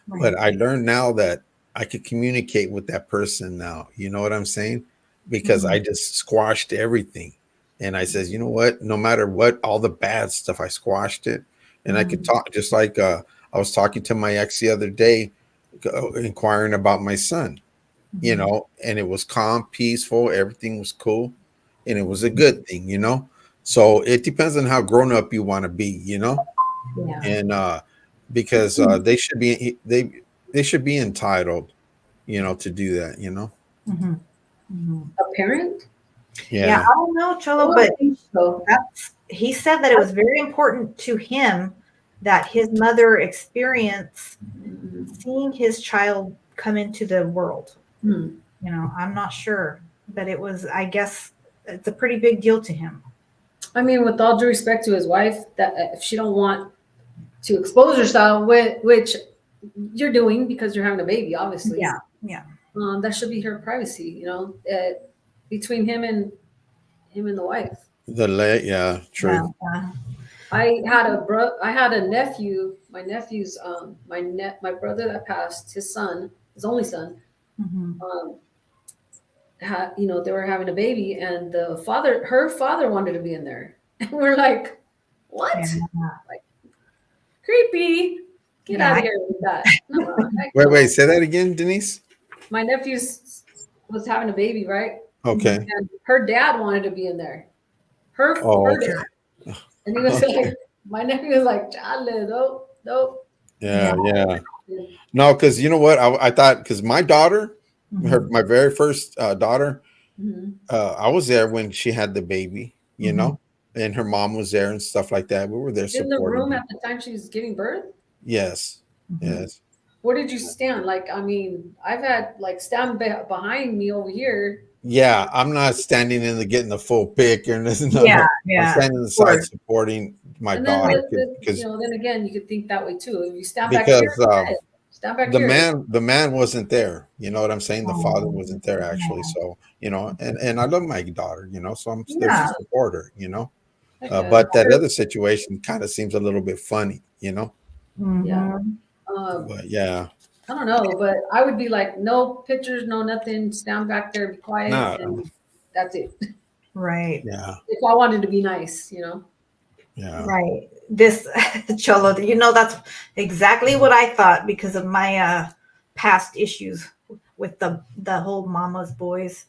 but I learned now that I could communicate with that person now. You know what I'm saying? Because I just squashed everything. And I says, you know what? No matter what, all the bad stuff, I squashed it. And I could talk just like I was talking to my ex the other day, inquiring about my son, and it was calm, peaceful. Everything was cool. And it was a good thing, So it depends on how grown up you want to be, Yeah. and because they should be entitled, to do that, A parent? Yeah, I don't know, I Cholo, don't but think so. he said that it was very important to him that his mother experience seeing his child come into the world. I'm not sure, but it was, I guess it's a pretty big deal to him. I mean, with all due respect to his wife, that if she don't want to expose herself, which you're doing because you're having a baby, obviously. Yeah. That should be her privacy, between him and the wife. Yeah, true. Yeah. I had a nephew. My nephew's my brother that passed, his son, his only son. They were having a baby, and her father wanted to be in there, and we're like, what? Yeah. Like, creepy. Get out of here with that. No, Wait, say that again, Denise. My nephew was having a baby, right? Okay. And her dad wanted to be in there. Her Okay. dad. And he was like, my nephew was like, Chale, nope. Yeah. No, because you know what? I thought because my daughter, my very first daughter, I was there when she had the baby, you know, and her mom was there and stuff like that. We were there In the supporting room her. at the time she was giving birth? Yes. Yes. Where did you stand? Like, I mean, I've had like stand behind me over here. Yeah, I'm not standing in the getting the full pic or this. No, Yeah, no. I'm yeah. standing on the side supporting my And then, daughter you know, then again, you could think that way too. If you stand back because here, stand back the here. man wasn't there. You know what I'm saying? The father Oh, wasn't there actually. yeah. So you know, and I love my daughter. You know, so I'm there to Yeah. support her. You know, Okay. but that other situation kind of seems a little bit funny. You know, Yeah. Mhm. but yeah, I don't know, but I would be like, no pictures, no nothing. Stand back there, be quiet, nah, and that's it. Right. yeah, If I wanted to be nice, you know. yeah, Right. This Cholo, you know, that's exactly what I thought because of my past issues with the whole mama's boys.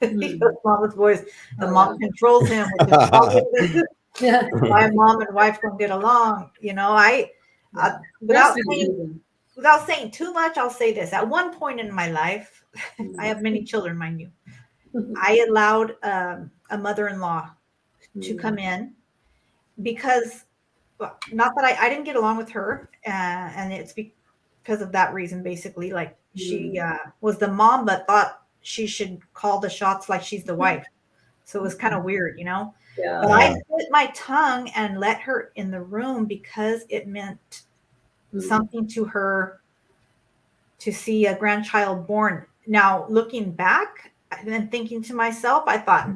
Mama's boys. The Oh, mom controls him, which is probably yeah. why mom and wife don't get along. You know, Yeah. without Rest in saying without saying too much, I'll say this. At one point in my life, I have many children, mind you. I allowed a mother-in-law to come in because well, not that I didn't get along with her, and it's because of that reason, basically. Like she was the mom, but thought she should call the shots like she's the wife. So it was kind of weird, you know. Yeah. But yeah, I bit my tongue and let her in the room because it meant something to her to see a grandchild born. Now, looking back and then thinking to myself, I thought,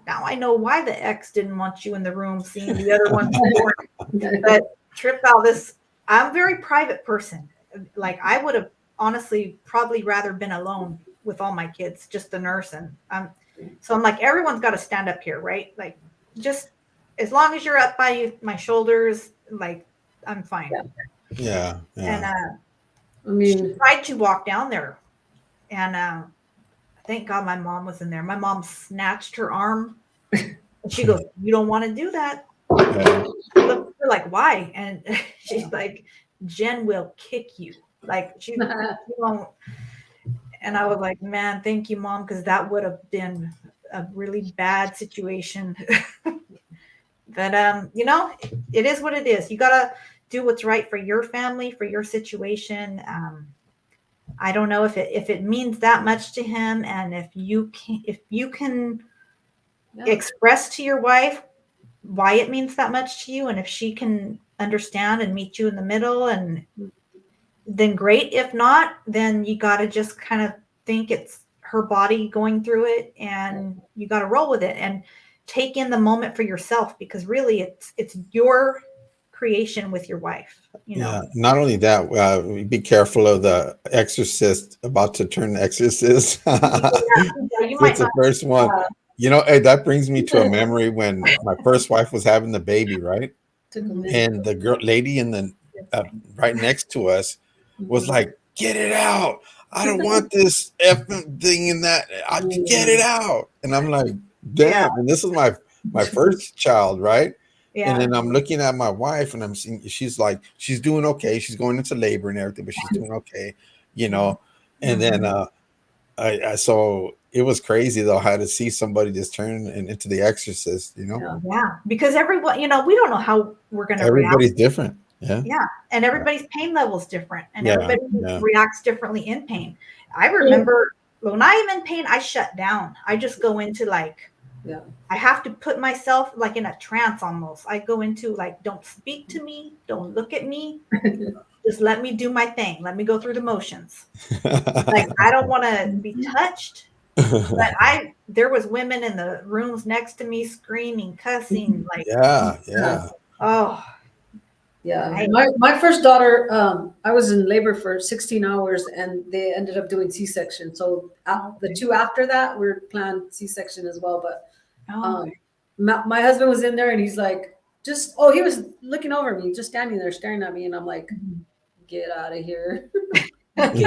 now I know why the ex didn't want you in the room seeing the other one born. But trip out this, I'm a very private person. Like I would have honestly probably rather been alone with all my kids, just the nurse. And so I'm like, everyone's got to stand up here, right? Like just as long as you're up by my shoulders, like I'm fine. yeah, And yeah. I she mean, tried to walk down there, and thank God my mom was in there. My mom snatched her arm, and she goes, "You don't want to do that." Yeah. We're like, "Why?" And she's like, "Jen will kick you." Like she won't. And I was like, "Man, thank you, mom, because that would have been a really bad situation." But you know, it is what it is. You gotta do what's right for your family, for your situation. I don't know if it means that much to him, and if you can express to your wife why it means that much to you, and if she can understand and meet you in the middle, and then great. If not, then you got to just kind of think it's her body going through it, and you got to roll with it and take in the moment for yourself because really it's your creation with your wife. You know. Yeah. Not only that, be careful of the exorcist about to turn exorcist. You might It's the not. first one. You know, hey, that brings me to a memory when my first wife was having the baby, right? took a minute. And the girl, lady in the right next to us was like, "Get it out! I don't want this effing thing in that. I get it out!" And I'm like, "Damn!" And this is my first child, right? And then I'm looking at my wife, and I'm seeing she's like, she's doing okay. She's going into labor and everything, but she's doing okay, you know. And then I so it was crazy though how to see somebody just turn into the exorcist, you know. Yeah, because everyone, you know, we don't know how we're going to react. Everybody's different. Yeah. Yeah, and everybody's pain level is different, and Yeah, everybody yeah. reacts differently in pain. I remember when I am in pain, I shut down. I just go into like, I have to put myself like in a trance almost. I go into like, don't speak to me, don't look at me, just let me do my thing. Let me go through the motions. Like I don't want to be touched. But there was women in the rooms next to me screaming, cussing, like yeah. oh Yeah. My first daughter, I was in labor for 16 hours and they ended up doing C-section. So the two after that were planned C-section as well. But my husband was in there and he's like, he was looking over me, just standing there staring at me. And I'm like, get out of here. Get out of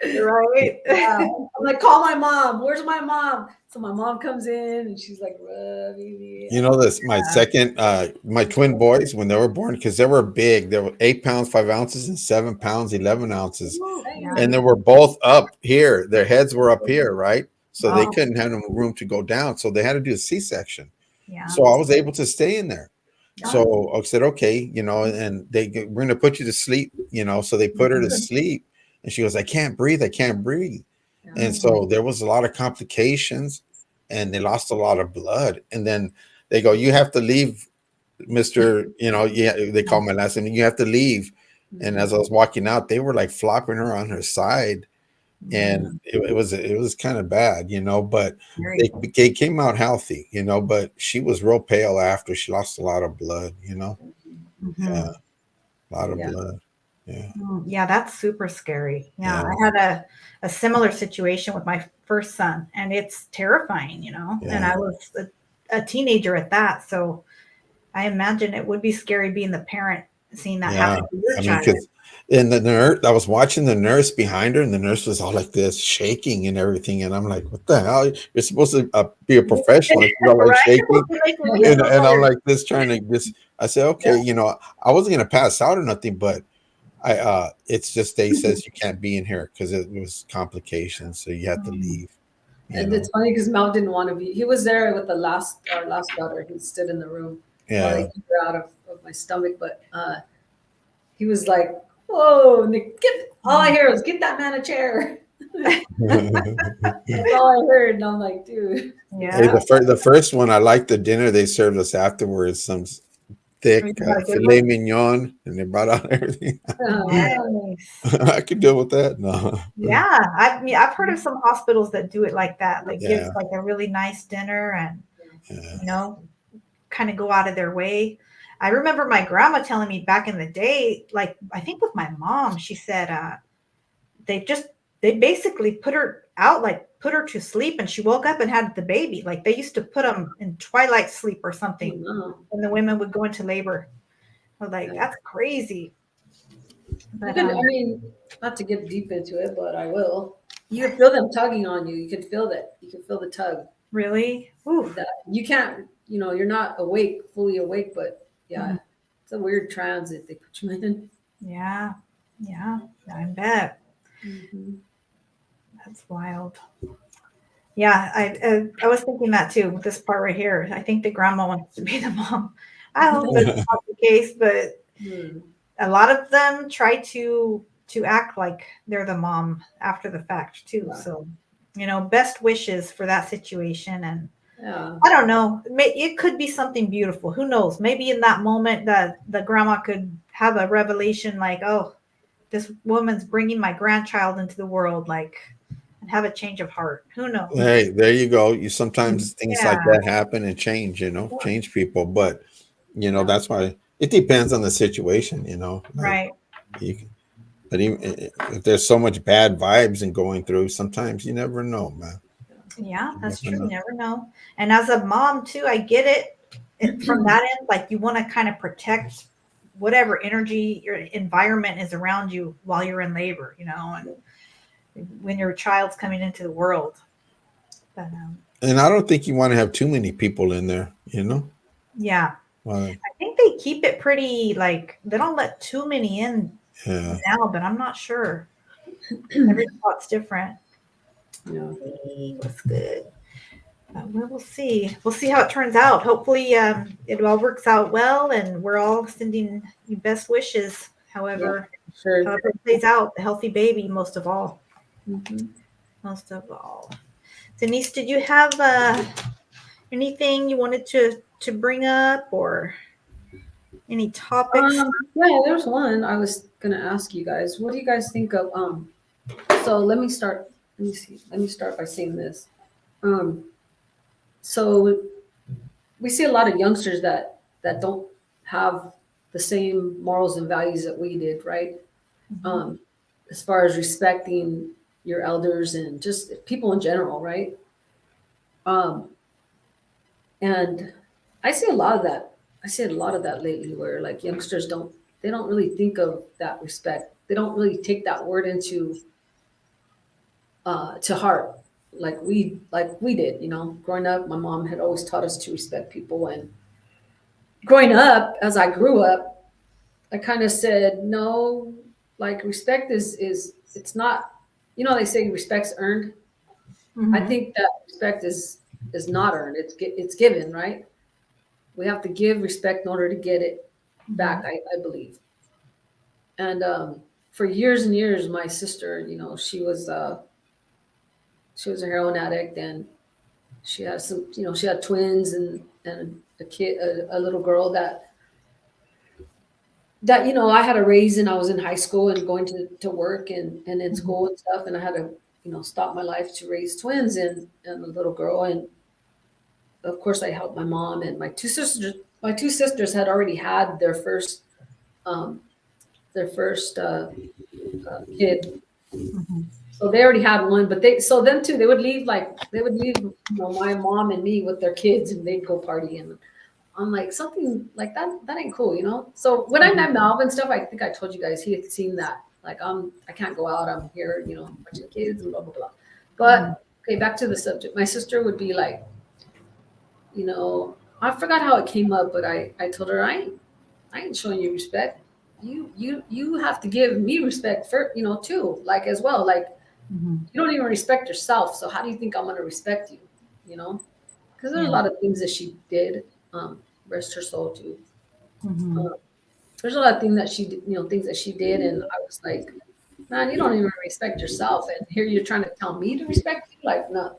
here. Right? Yeah. I'm like, call my mom. Where's my mom? So my mom comes in and she's like rubbing me. You know this, my second, my twin boys when they were born, because they were big. They were 8 pounds 5 ounces and 7 pounds 11 ounces, Yeah. and they were both up here. Their heads were up here, right? So they Oh. couldn't have no room to go down. So they had to do a C-section. Yeah. So I was able to stay in there. Yeah. So I said, okay, and we're going to put you to sleep, So they put her to sleep, and she goes, I can't breathe. I can't breathe. And so there was a lot of complications, and they lost a lot of blood. And then they go, you have to leave, Mr. Yeah, they call my last name. You have to leave. And as I was walking out, they were like flopping her on her side. And it was kind of bad, but they came out healthy, but she was real pale after. She lost a lot of blood, Mm-hmm. Yeah, a lot of blood. Yeah. Yeah, that's super scary. Yeah. I had a similar situation with my first son, and it's terrifying, and I was a teenager at that. So I imagine it would be scary being the parent, seeing that happen to your child. Because and the nurse, I was watching the nurse behind her, and the nurse was all like this, shaking and everything. And I'm like, what the hell? You're supposed to be a professional. You're like shaking. And I'm like this, trying to just, I said, okay, I wasn't going to pass out or nothing, but it's just, they says you can't be in here because it was complications. So you have to leave. And it's funny because Mel didn't want to be, he was there with our last daughter. He stood in the room while they took her out of my stomach. But he was like, whoa, and all I hear was, get that man a chair. That's all I heard. And I'm like, dude. Yeah. Hey, the first one, I liked the dinner they served us afterwards. Some thick filet mignon, and they brought out everything. I could deal with that. No. Yeah, I've heard of some hospitals that do it like that. Like give like a really nice dinner and kind of go out of their way. I remember my grandma telling me back in the day, like I think with my mom, she said they basically put her out, like put her to sleep, and she woke up and had the baby. Like they used to put them in twilight sleep or something, and the women would go into labor. I was like, that's crazy. But, I mean, not to get deep into it, but I will. You can feel them tugging on you. You can feel that. You can feel the tug. Really? Ooh. You can't, you're not fully awake, but it's a weird transit they put you in. Yeah. I bet. Mm-hmm. That's wild. Yeah, I was thinking that too with this part right here. I think the grandma wants to be the mom. I hope that's not the case, but a lot of them try to act like they're the mom after the fact too. Yeah. So, best wishes for that situation. And I don't know, it could be something beautiful. Who knows? Maybe in that moment that the grandma could have a revelation like, oh, this woman's bringing my grandchild into the world, like, and have a change of heart. Who knows? Hey, there you go. Sometimes things like that happen and change, change people. But, that's why it depends on the situation, Right. But even if there's so much bad vibes and going through, sometimes you never know, man. Yeah, that's true. You never know. And as a mom too, I get it from that end. Like you want to kind of protect whatever energy your environment is around you while you're in labor, and when your child's coming into the world. But, and I don't think you want to have too many people in there, Yeah. Well, I think they keep it pretty, like they don't let too many in now, but I'm not sure. Every spot's different. Yeah. What's good? We'll see. We'll see how it turns out. Hopefully, it all works out well, and we're all sending you best wishes. However it plays out, the healthy baby, most of all. Mm-hmm. Most of all. Denise, did you have anything you wanted to bring up, or any topics? Yeah, there's one I was gonna ask you guys. What do you guys think of? So let me start by saying this. So we see a lot of youngsters that don't have the same morals and values that we did, right? Mm-hmm. As far as respecting your elders and just people in general, right? And I see a lot of that. Lately, where like youngsters don't really think of that respect. They don't really take that word into to heart, like we did. Growing up, my mom had always taught us to respect people, and growing up, as I grew up, I kind of said no. Like respect is it's not. They say respect's earned. I Mhm. think that respect is not earned. It's given, right? We have to give respect in order to get it back. I believe. And for years and years, my sister, she was a heroin addict, and she had she had twins and a kid, a little girl that I had to raise, and I was in high school and going to work and in school and stuff, and I had to stop my life to raise twins and a little girl, and of course I helped my mom and my two sisters. My two sisters had already had um, their first kid, so they already had one, but so them two, they would leave my mom and me with their kids, and they'd go party, and I'm like, something like that ain't cool. So when I met Malvin stuff, I think I told you guys he had seen that. Like, I can't go out, I'm here, watching the kids and blah blah blah. But okay, back to the subject. My sister would be like, I forgot how it came up, but I told her I ain't showing you respect. You have to give me respect for too, like as well. Like, you don't even respect yourself, so how do you think I'm gonna respect you? You know? Because there's a lot of things that she did. Rest her soul too. Uh, there's a lot of things that she did, things that she did, and I was like, man, you don't even respect yourself, and here you're trying to tell me to respect you, like, no.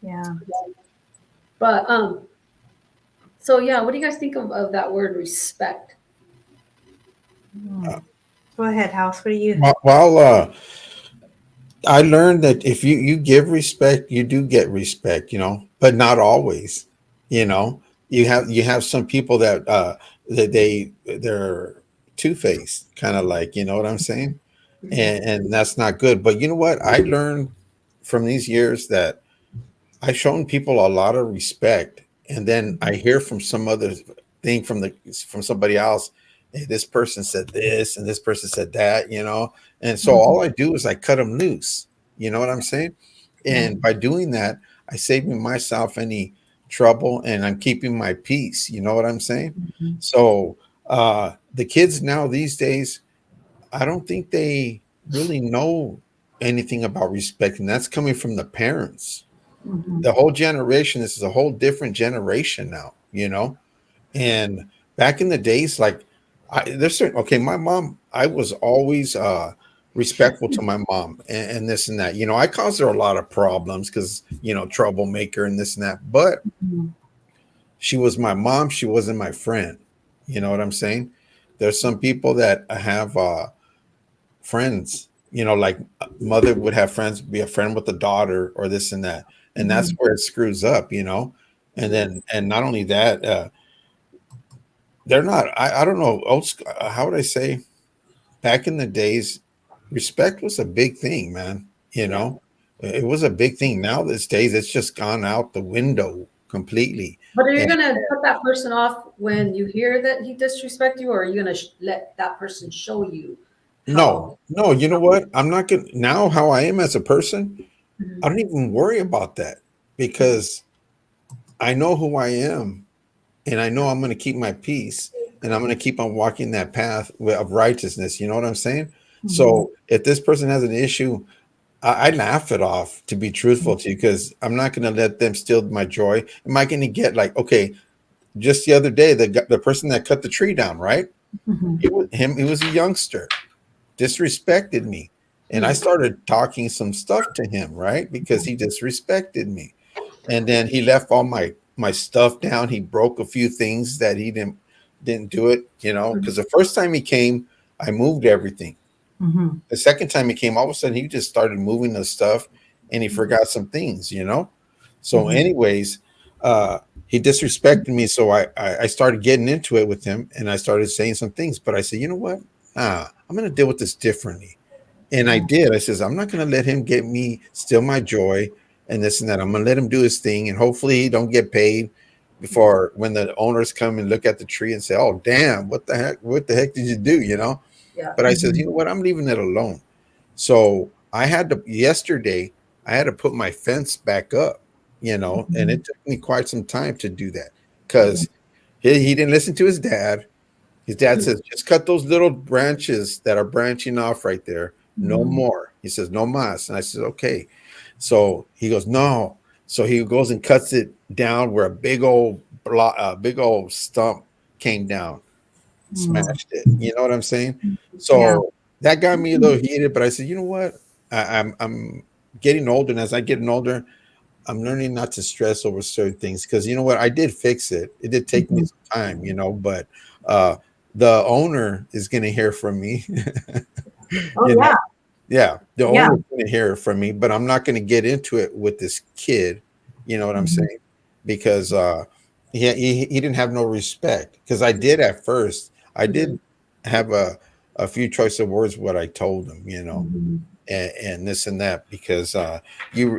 Yeah. But so yeah, what do you guys think of that word respect? Go ahead, House. What do you? Well, I learned that if you give respect, you do get respect, but not always. You know, you have some people that they're two-faced, kind of like, you know what I'm saying? And that's not good. But you know what? I learned from these years that I've shown people a lot of respect, and then I hear from some other thing from somebody else. Hey, this person said this, and this person said that, and so all I do is I cut them loose. You know what I'm saying? And by doing that, I save myself any trouble, and I'm keeping my peace. You know what I'm saying? So the kids now these days, I don't think they really know anything about respect, and that's coming from the parents. The whole generation, this is a whole different generation now, and back in the days, like, there's certain, okay, my mom, I was always respectful to my mom, and this and that. I caused her a lot of problems because, troublemaker and this and that, but she was my mom, she wasn't my friend. You know what I'm saying? There's some people that have friends, like mother would have friends, be a friend with the daughter or this and that. And that's where it screws up, And then, and not only that, they're not, I don't know, how would I say, back in the days, respect was a big thing, man. It was a big thing. Now, these days, it's just gone out the window completely. But are you And gonna cut that person off when you hear that he disrespect you, or are you gonna let that person show you how? no, you know what? I'm not going to, now how I am as a person, I don't even worry about that because I know who I am, and I know I'm going to keep my peace, and I'm going to keep on walking that path of righteousness. You know what I'm saying? So if this person has an issue, I laugh it off, to be truthful to you, because I'm not going to let them steal my joy. Am I going to get like, okay, just the other day, the person that cut the tree down, right? It was him. He was a youngster, disrespected me. And I started talking some stuff to him, right? Because he disrespected me. And then he left all my stuff down. He broke a few things that he didn't do it, because the first time he came, I moved everything. The second time he came, all of a sudden he just started moving the stuff, and he forgot some things, So anyways, he disrespected me. So I started getting into it with him, and I started saying some things, but I said, you know what? I'm going to deal with this differently. And I did. I says, I'm not going to let him get me, steal my joy and this and that. I'm going to let him do his thing. And hopefully he don't get paid before when the owners come and look at the tree and say, oh, damn, what the heck? What the heck did you do? Yeah. But I said, you know what? I'm leaving it alone. So I had to, yesterday, I had to put my fence back up, and Mm-hmm. it took me quite some time to do that because he didn't listen to his dad. His dad says, just cut those little branches that are branching off right there. No Mm-hmm. more. He says, no mas. And I said, okay. So he goes, no. So he goes and cuts it down where a big old stump came down, smashed it. You know what I'm saying? Yeah. So that got me a little heated, but I said, you know what? I'm getting older, and as I get older, I'm learning not to stress over certain things because you know what? I did fix it. It did take me Mhm. some time, but uh, the owner is going to hear from me. Oh you know, yeah. yeah, the Yeah. owner's going to hear from me, but I'm not going to get into it with this kid. You know what I'm Mhm. saying? Because he didn't have no respect. Because I did at first. I did have a few choice of words what I told him. Mhm. And this and that because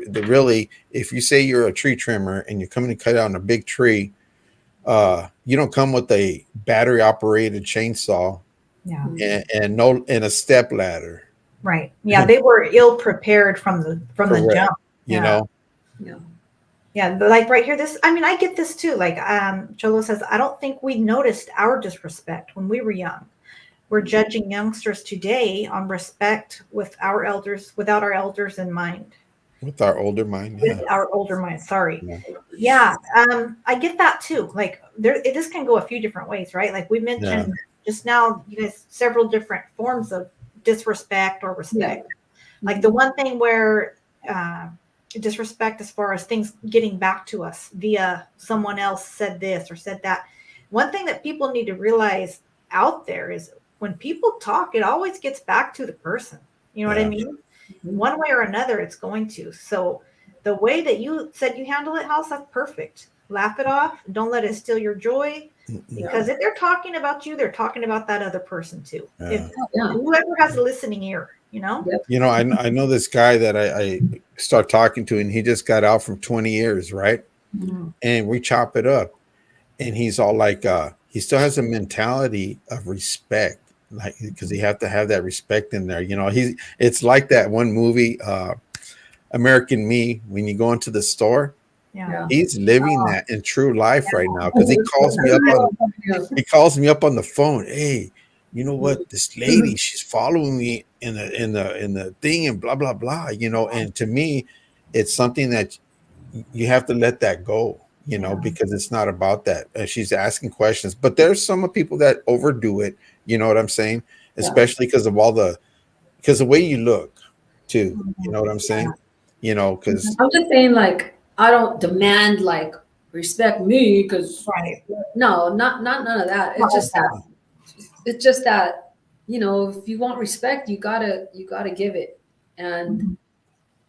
really if you say you're a tree trimmer and you're coming to cut down a big tree, you don't come with a battery operated chainsaw Yeah. and a step ladder. Right. Yeah. They were ill prepared from the Correct. jump. you Yeah. know Yeah. Yeah. But like right here, I mean, I get this too. Like, Cholo says, I don't think we noticed our disrespect when we were young. We're judging youngsters today on respect without our elders in mind. with our older mind, With yeah. our older mind, sorry. Yeah. Yeah, I get that too. Like this can go a few different ways, right? Like we Yeah. mentioned just now, you guys, several different forms of disrespect or respect. Like the one thing where disrespect as far as things getting back to us via someone else said this or said that. One thing that people need to realize out there is when people talk, it always gets back to the person. You know what I Yeah. mean? One way or another, it's going to. So the way that you said you handle it, House, that's perfect. Laugh it off. Don't let it steal your joy. Because if they're talking about you, they're talking about that other person too. If Yeah. whoever has a listening ear, you know? I know this guy that I start talking to, and he just got out from 20 years, right? Mhm. And we chop it up, and he's all like, he still has a mentality of respect, like because he have to have that respect in there. It's like that one movie, American Me, when you go into the store. Yeah. He's living that in true life right now because he calls me up on the phone. Hey, you know what? This lady, she's following me in the thing and blah blah blah. And to me, it's something that you have to let that go. Because it's not about that. She's asking questions, but there's some people that overdo it. You know what I'm saying? Especially because the way you look, too. You know what I'm saying? Because I'm just saying, like, I don't demand like respect me because Right. no, not none of that. It's just that if you want respect, you gotta give it. And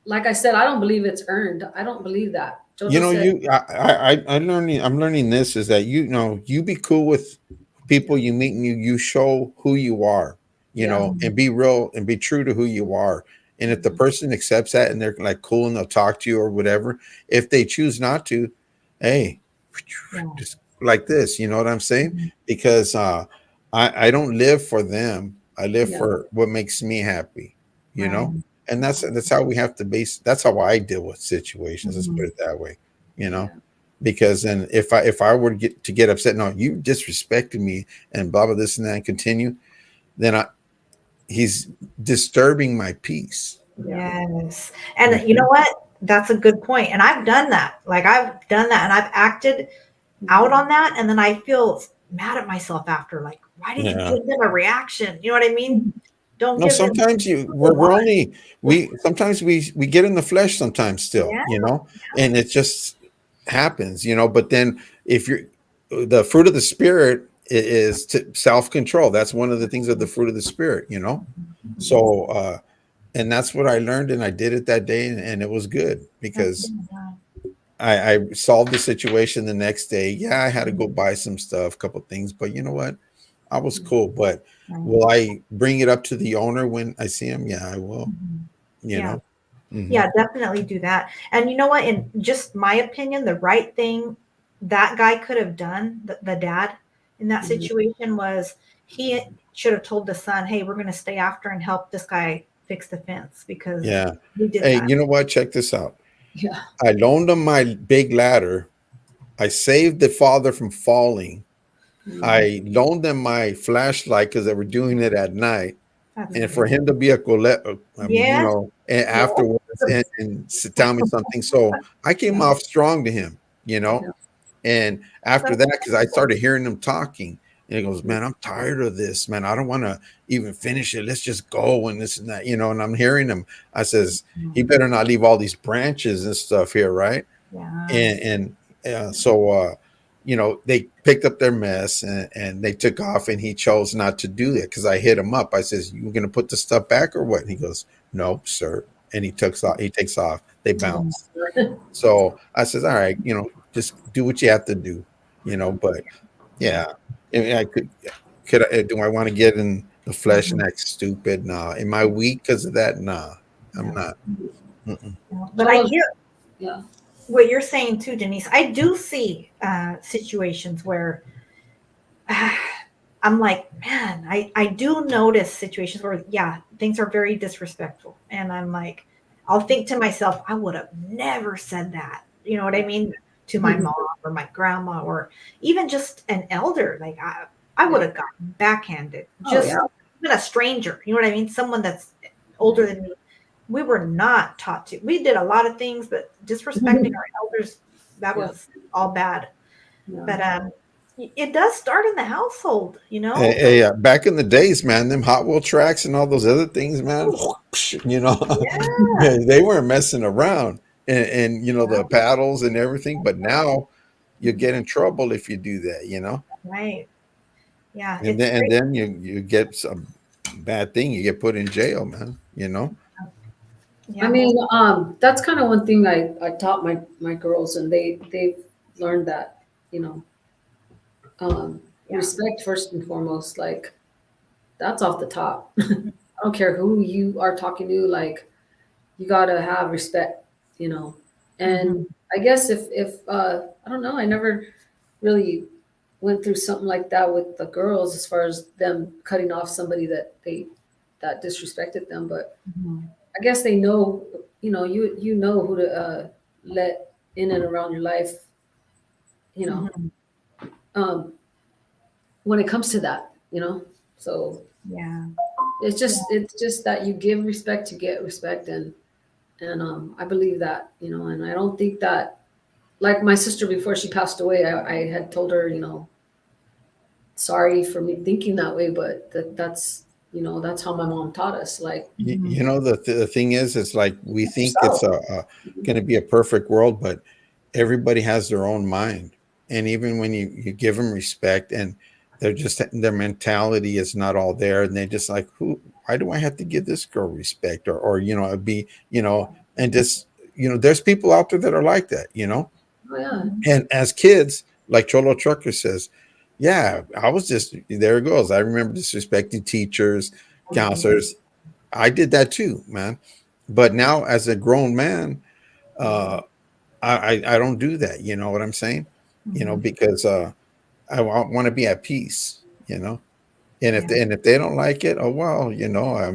like I said, I don't believe it's earned. I don't believe that. You Jojo know, said, I'm learning this is that you be cool with people you meet and you show who you are, yeah, and be real and be true to who you are. And if the person accepts that and they're like cool and they'll talk to you or whatever, if they choose not to, hey, just like this, you know what I'm saying? Because I don't live for them. I live yeah, for what makes me happy, you Right. know? And that's how we have to that's how I deal with situations. Let's put it that way, you know. yeah, Because then if I were to get upset, no, you disrespected me and blah blah this and that and continue, then he's disturbing my peace. Yes. And you know what? That's a good point. And I've done that. Like I've done that and I've acted out on that. And then I feel mad at myself after, like, why did you Yeah. give them a reaction? You know what I mean? Don't No, give them sometimes what they we're want. only sometimes we get in the flesh sometimes still, Yeah. and it just happens, but then if you're the fruit of the spirit is to self-control. That's one of the things of the fruit of the spirit. So and that's what I learned, and I did it that day, and it was good because I solved the situation the next day. Yeah, I had to go buy some stuff, a couple things, but you know what? I was cool. But will I bring it up to the owner when I see him? Yeah, I will. You Yeah. know? Mhm. Yeah, definitely do that. And you know what? In just my opinion, the right thing that guy could have done, the dad in that situation, was he should have told the son, hey, we're going to stay after and help this guy fix the fence because Yeah. we did Hey, that. you know what? Check this out. Yeah. I loaned them my big ladder. I saved the father from falling. I loaned them my flashlight because they were doing it at night. That's And for him to be a colette, yes. and afterwards and tell me something. So I came off strong to him, Yeah. And after that, because I started hearing him talking, and he goes, "Man, I'm tired of this, man. I don't want to even finish it. Let's just go and this and that, And I'm hearing him. I says, he better not leave all these branches and stuff here, right? Yeah. And they picked up their mess and they took off, and he chose not to do it because I hit him up. I says, "You going to put the stuff back or what?" And he goes, "No, sir." And he takes off. They bounced. So I says, "All right, just do what you have to do, But yeah, I do I want to get in the flesh and act stupid? Nah. Am I weak because of that? Nah, I'm not. Mm-mm. But I hear Yeah. what you're saying too, Denise. I do see situations where I'm like, man, I do notice situations where, yeah, things are very disrespectful. And I'm like, I'll think to myself, I would have never said that. You know what I mean? To my mom or my grandma or even just an elder. Like I would have gotten backhanded. Just even a stranger. You know what I mean? Someone that's older than me. We were not taught to. We did a lot of things, but disrespecting our elders, that was all bad. Yeah. But it does start in the household, Hey, back in the days, man, them Hot Wheel tracks and all those other things, man, Yeah. they weren't messing around, and the paddles and everything. But now you get in trouble if you do that. Right. Yeah. And It's great. then you get some bad thing. You get put in jail, man. Yeah. I mean, that's kind of one thing I taught my girls, and they've learned that, respect first and foremost. Like, that's off the top. I don't care who you are talking to. Like, you gotta have respect, And I guess if I don't know, I never really went through something like that with the girls as far as them cutting off somebody that disrespected them, but I guess they know, you know who to let in and around your life, um, when it comes to that, So Yeah. it's just that you give respect to get respect, and I believe that, and I don't think that, like my sister before she passed away, I had told her, sorry for me thinking that way, but that's that's how my mom taught us. Like, The thing is, it's like we think it's yourself. going to be a perfect world, but everybody has their own mind. And even when you give them respect, and their mentality is not all there, and they just like, why do I have to give this girl respect? Or and just, there's people out there that are like that, Oh yeah. And as kids, like Cholo Trucker says, yeah, I was just, there it goes. I remember disrespecting teachers, counselors. I did that too, man. But now as a grown man, I don't do that. You know what I'm saying? Because I want to be at peace, And if they don't like it, oh well,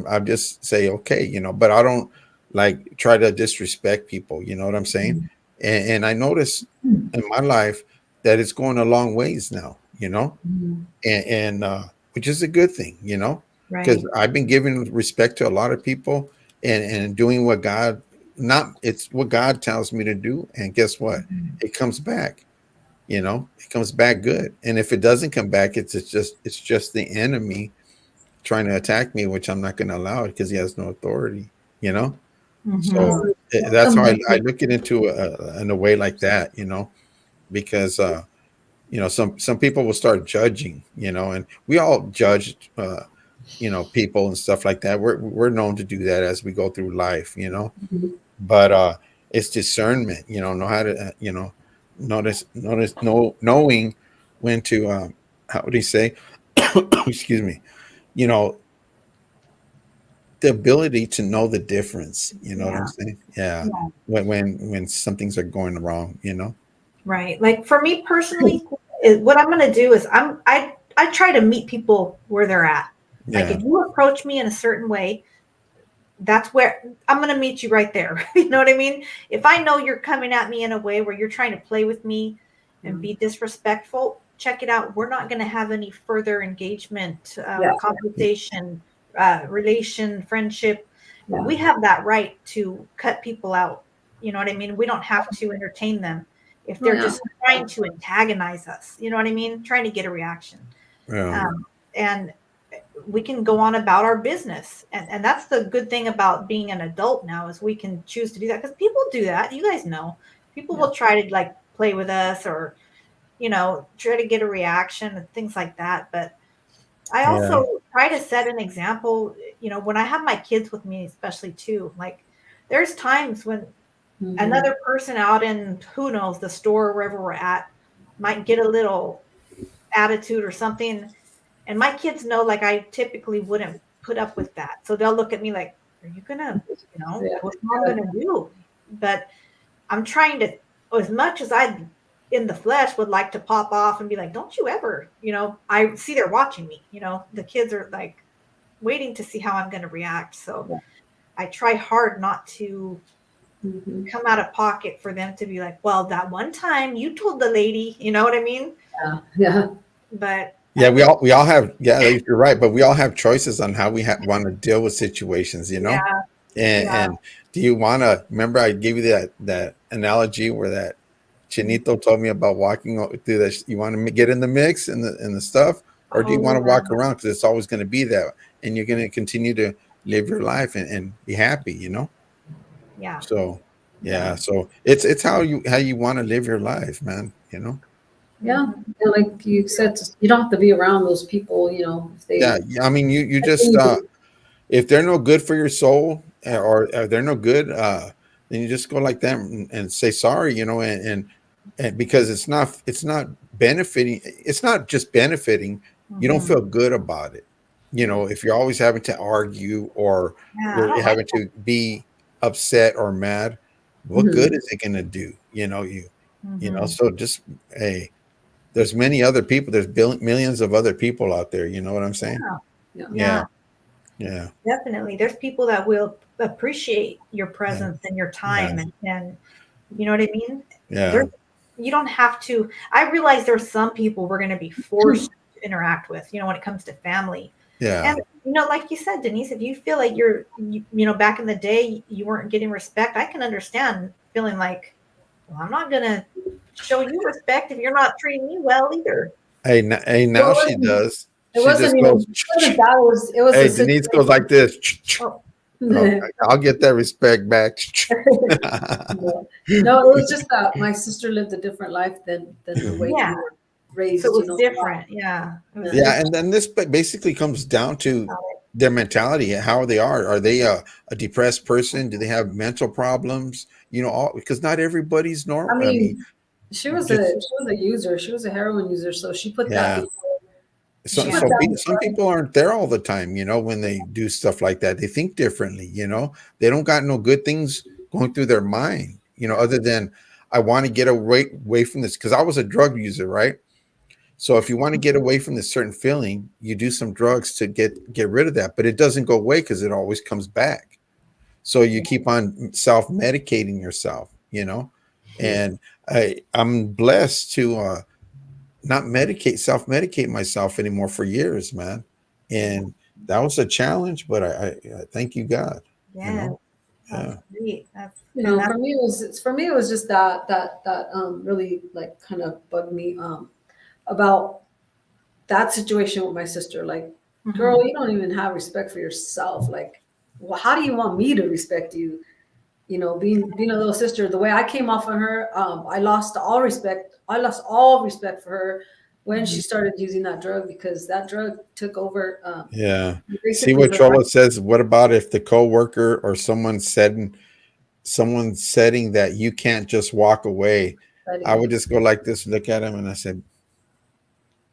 I just say okay, But I don't like try to disrespect people. You know what I'm saying? And I notice in my life that it's going a long ways now. And which is a good thing, because Right. I've been giving respect to a lot of people and doing what it's what God tells me to do. And guess what? It comes back, it comes back good. And if it doesn't come back, it's just the enemy trying to attack me, which I'm not going to allow it because he has no authority, So that's how I look it into in a way like that, because some people will start judging, and we all judge people and stuff like that. We're known to do that as we go through life, but it's discernment, know how to knowing when to how would he say excuse me, you know the ability to know the difference, you know what I'm Yeah. saying? Yeah. Yeah. When some things are going wrong, Right. Like for me personally, what I'm going to do is I try to meet people where they're at. Like yeah. if you approach me in a certain way, that's where I'm going to meet you right there. You know what I mean? If I know you're coming at me in a way where you're trying to play with me and be disrespectful, check it out. We're not going to have any further engagement, conversation, relation, friendship. We have that right to cut people out. You know what I mean? We don't have to entertain them if they're just trying to antagonize us. You know what I mean? Trying to get a reaction. Yeah. And we can go on about our business. And that's the good thing about being an adult now is we can choose to do that because people do that. You guys know people will try to like play with us or, you know, try to get a reaction and things like that. But I Yeah. also try to set an example, you know, when I have my kids with me, especially too, like there's times when another person out in who knows the store or wherever we're at might get a little attitude or something. And my kids know, like, I typically wouldn't put up with that. So they'll look at me like, are you gonna, you know, what's mom gonna do? But I'm trying to, as much as I in the flesh would like to pop off and be like, don't you ever, you know, I see they're watching me, you know, the kids are like waiting to see how I'm gonna react. So I try hard not to come out of pocket for them to be like, well, that one time you told the lady, you know what I mean? Yeah. But Yeah, we all have, yeah, you're right, but we all have choices on how we want to deal with situations, you know. yeah, And do you want to remember I gave you that analogy where that Chinito told me about walking through this? You want to get in the mix and the stuff, or do you want to walk around because it's always going to be there, and you're going to continue to live your life and be happy, you know? yeah. So yeah, so it's how you want to live your life, man. You know. Yeah. And like you said, you don't have to be around those people, you know, if Yeah, they. I mean, you just if they're no good for your soul or they're no good, then you just go like them and say sorry, you know, and because it's not benefiting, it's not just benefiting. You don't feel good about it, you know, if you're always having to argue or Yeah, I you're don't like having to be upset or mad. What good is it going to do? You know, you know, so just hey, there's many other people. There's millions of other people out there. You know what I'm saying? yeah, Yeah. yeah, Yeah. Yeah. definitely. There's people that will appreciate your Yeah. presence and your Yeah. time and you know what I mean? Yeah. There you don't have to. I realize there's some people we're going to be forced to interact with, you know, when it comes to family. Yeah. And you know, like you said, Denise, if you feel like you know, back in the day you weren't getting respect, I can understand feeling like, well, I'm not going to show you respect if you're not treating me well either. Hey, hey, Well, now she does. it She wasn't just even, goes. it wasn't that, it was Hey, a Denise goes situation. like this. Oh, Okay, I'll get that respect back. No, no, it was just that my sister lived a different life than the way we yeah. were So it raised, you was know. different. Yeah. It was Yeah, different. and then this basically comes down to their mentality, how they are. Are they a depressed person? Do they have mental problems? You know, all because not everybody's I normal. I mean, mean, just she was a user. She was a heroin user, so she put that yeah. before. She So, put Yeah. so that some before. people aren't there all the time, you know, when they do stuff like that. They think differently, you know. They don't got no good things going through their mind, you know, other than I want to get away from this because I was a drug user, right? So if you want to get away from this certain feeling, you do some drugs to get rid of that, but it doesn't go away because it always comes back. So you keep on self-medicating yourself, you know. And I'm blessed to not self-medicate myself anymore for years, man. And that was a challenge, but I thank you, God. You Yeah. know, That's yeah, great. That's You and know, that's for me it was just that really like kind of bugged me about that situation with my sister. Like, mhm. girl, you don't even have respect for yourself. Like, well, how do you want me to respect you? You know, being a little sister, the way I came off on her, I lost all respect. I lost all respect for her when she started using that drug because that drug took over yeah. See basically what her life. Chola says. What about if the coworker or someone's setting that you can't just walk away? I would just go like this, look at him, and I said,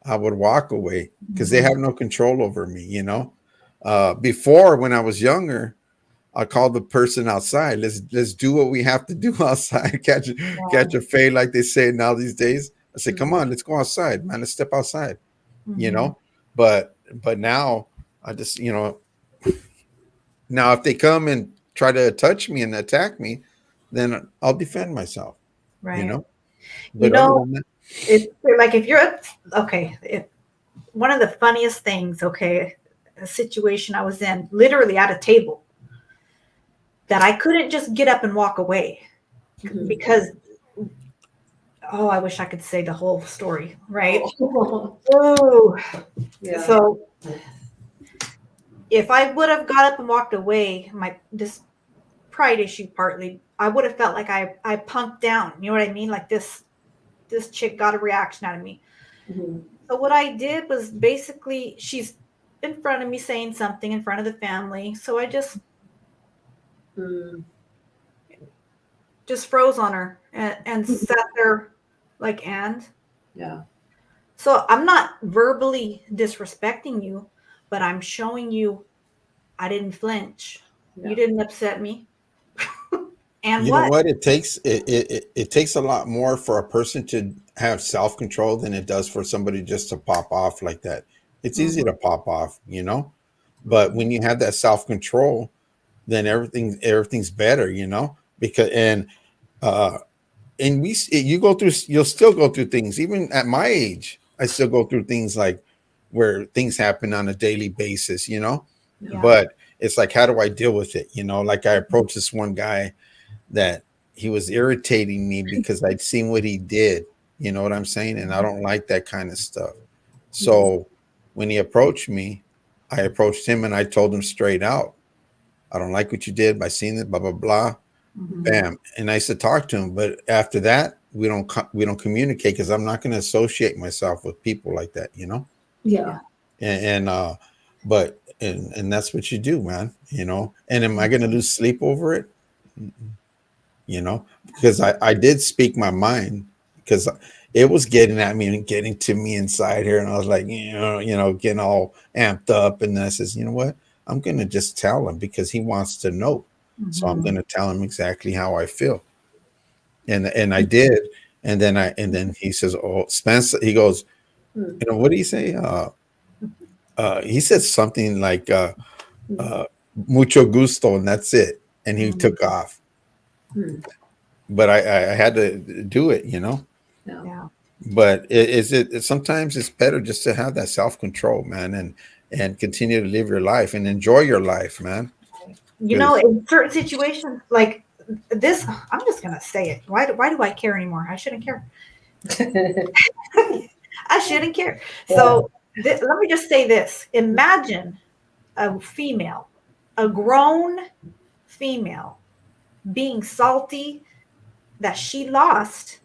I would walk away because they have no control over me, you know. Before, when I was younger, I called the person outside. Let's do what we have to do outside. Catch a fade, like they say now these days. I said, come on, let's go outside, man. Let's step outside, you Mhm. know. But now I just, you know, Now, if they come and try to touch me and attack me, then I'll defend myself. Right. You know, You but other know, than that, it's like if you're okay, one of the funniest things, okay, a situation I was in, literally at a table, that I couldn't just get up and walk away because, oh, I wish I could say the whole story, right? Oh, Yeah. so if I would have got up and walked away, this pride issue partly, I would have felt like I punked down. You know what I mean? Like this chick got a reaction out of me. So what I did was basically, she's in front of me saying something in front of the family. So I just froze on her and sat there like, and Yeah. so I'm not verbally disrespecting you, but I'm showing you I didn't flinch. Yeah. You didn't upset me. And you know what? what it takes. It takes a lot more for a person to have self control than it does for somebody just to pop off like that. It's easy to pop off, you know, but when you have that self control, then everything's better, you know, because you'll still go through things. Even at my age, I still go through things like where things happen on a daily basis, you know. Yeah. But it's like, how do I deal with it? You know, like I approached this one guy that he was irritating me because I'd seen what he did. You know what I'm saying? And I don't like that kind of stuff. So when he approached me, I approached him and I told him straight out, I don't like what you did by seeing it, blah, blah, blah. Bam. And I used to talk to him. But after that, we don't communicate because I'm not going to associate myself with people like that, you know? Yeah. And that's what you do, man, you know? And am I going to lose sleep over it? You know, because I did speak my mind because it was getting at me and getting to me inside here. And I was like, getting all amped up. And I says, you know what? I'm going to just tell him because he wants to know. So I'm going to tell him exactly how I feel. And I did. And then he says, oh, Spencer, he goes, what did he say? He said something like, mucho gusto. And that's it. And he took off. But I had to do it, you know. Yeah. But sometimes it's better just to have that self-control, man, and continue to live your life and enjoy your life, man. You know, in certain situations like this, I'm just gonna say it. Why do I care anymore? I shouldn't care. I shouldn't care. So let me just say this. Imagine a grown female being salty that she lost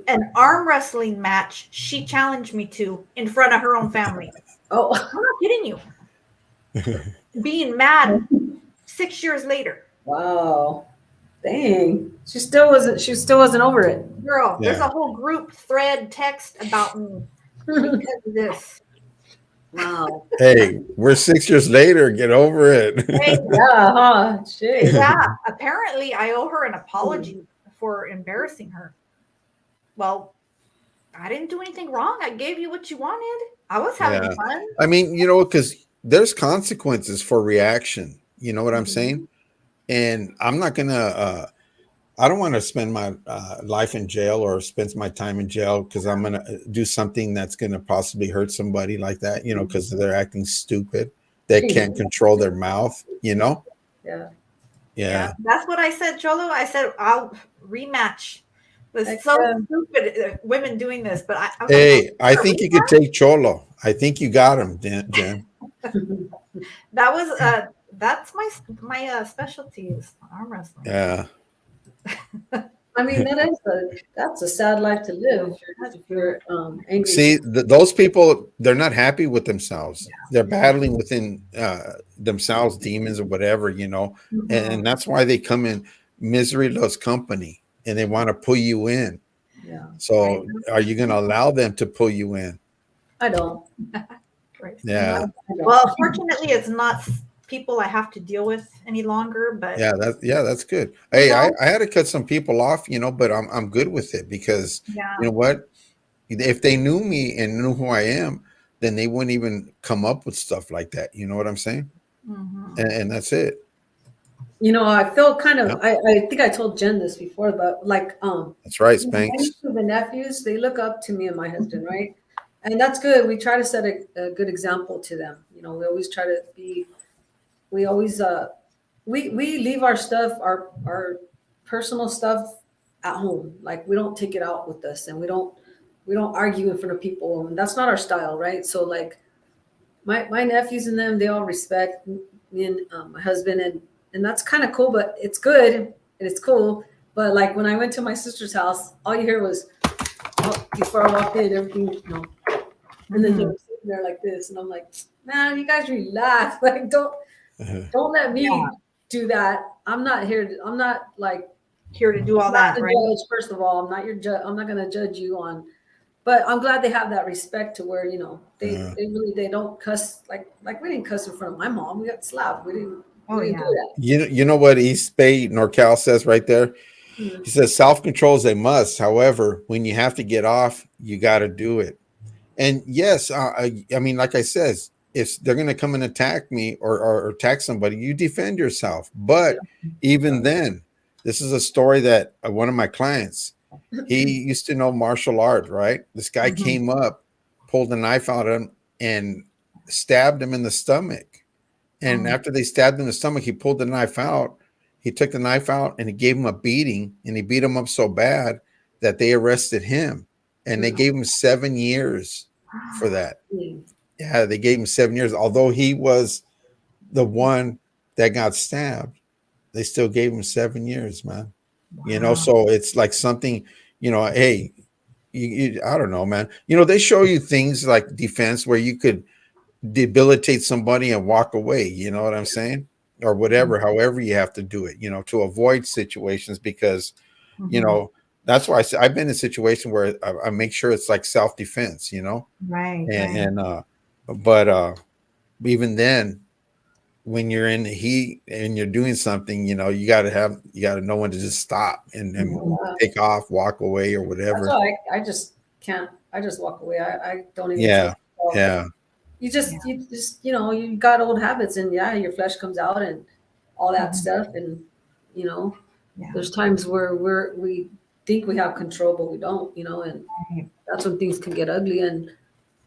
an arm wrestling match she challenged me to in front of her own family. Oh, I'm not kidding you. Being mad 6 years later. Wow. Dang. She still wasn't over it. Girl, Yeah. there's a whole group thread text about me because of this. Wow. Hey, we're 6 years later. Get over it. Hey, Yeah, huh? Shit. yeah, apparently I owe her an apology for embarrassing her. Well, I didn't do anything wrong. I gave you what you wanted. I was having fun. I mean, you know, because there's consequences for reaction. You know what I'm saying? And I'm not gonna. I don't want to spend my life in jail or spend my time in jail because I'm gonna do something that's gonna possibly hurt somebody like that. You know, because they're acting stupid. They can't control their mouth. You know. Yeah. That's what I said, Cholo. I said I'll rematch. It was so stupid, women doing this, but I Hey, I think you could take Cholo. I think you got him, Jen. That was that's my specialty is arm wrestling. Yeah. I mean, that's a sad life to live if you're angry. See, those people, they're not happy with themselves. They're battling within themselves, demons or whatever, you know, and that's why they come in. Misery loves company, and they want to pull you in. Yeah. So, are you going to allow them to pull you in? I don't. Yeah. Well, fortunately, it's not people I have to deal with any longer. But that's good. Hey, I had to cut some people off, you know, but I'm good with it because you know what? If they knew me and knew who I am, then they wouldn't even come up with stuff like that. You know what I'm saying? and that's it. You know, I feel kind Yeah. of, I think I told Jen this before, but like, That's right, my Spanx. nieces and nephews, they look up to me and my husband, right? And that's good. We try to set a good example to them. You know, we always try to be, we always, we leave our stuff, our personal stuff at home. Like we don't take it out with us, and we don't argue in front of people, and that's not our style, right? So like my nephews and them, they all respect me and my husband, and that's kind of cool. But it's good and it's cool. But like when I went to my sister's house, all you hear was, oh, before I walked in, everything, you know, and then they were sitting there like this, and I'm like, man, you guys relax. Like don't let me Yeah. do that. I'm not here. I'm not like Here to do all not that, the right? judge. First of all, I'm not your judge. I'm not going to judge you on. But I'm glad they have that respect to where, you know, they really, they don't cuss like we didn't cuss in front of my mom. We got slapped. We didn't Oh, do yeah. that. You know what East Bay NorCal says right there? Mhm. He says self-control is a must. However, when you have to get off, you got to do it. And yes, I mean, like I says, if they're going to come and attack me or attack somebody, you defend yourself. But even then, this is a story that one of my clients, he used to know martial arts, right? This guy came up, pulled a knife out of him, and stabbed him in the stomach. And after they stabbed him in the stomach, he pulled the knife out. He took the knife out and he gave him a beating, and he beat him up so bad that they arrested him, and they gave him 7 years for that. Yeah, they gave him 7 years. Although he was the one that got stabbed, they still gave him 7 years, man. You know, so it's like something, you know, hey, I don't know, man. You know, they show you things like defense where you could debilitate somebody and walk away. You know what I'm saying? Or whatever, however you have to do it, you know, to avoid situations because, you know, that's why I've been in a situation where I make sure it's like self-defense, you know, Right. but even then, when you're in the heat and you're doing something, you know, you got to know when to just stop and take off, walk away, or That's whatever. why I just can't. I just walk away. I don't even. Yeah, Take yeah, you just, you know, you got old habits, and yeah, your flesh comes out and all that stuff, and you know, there's times where we think we have control, but we don't, you know, and that's when things can get ugly. And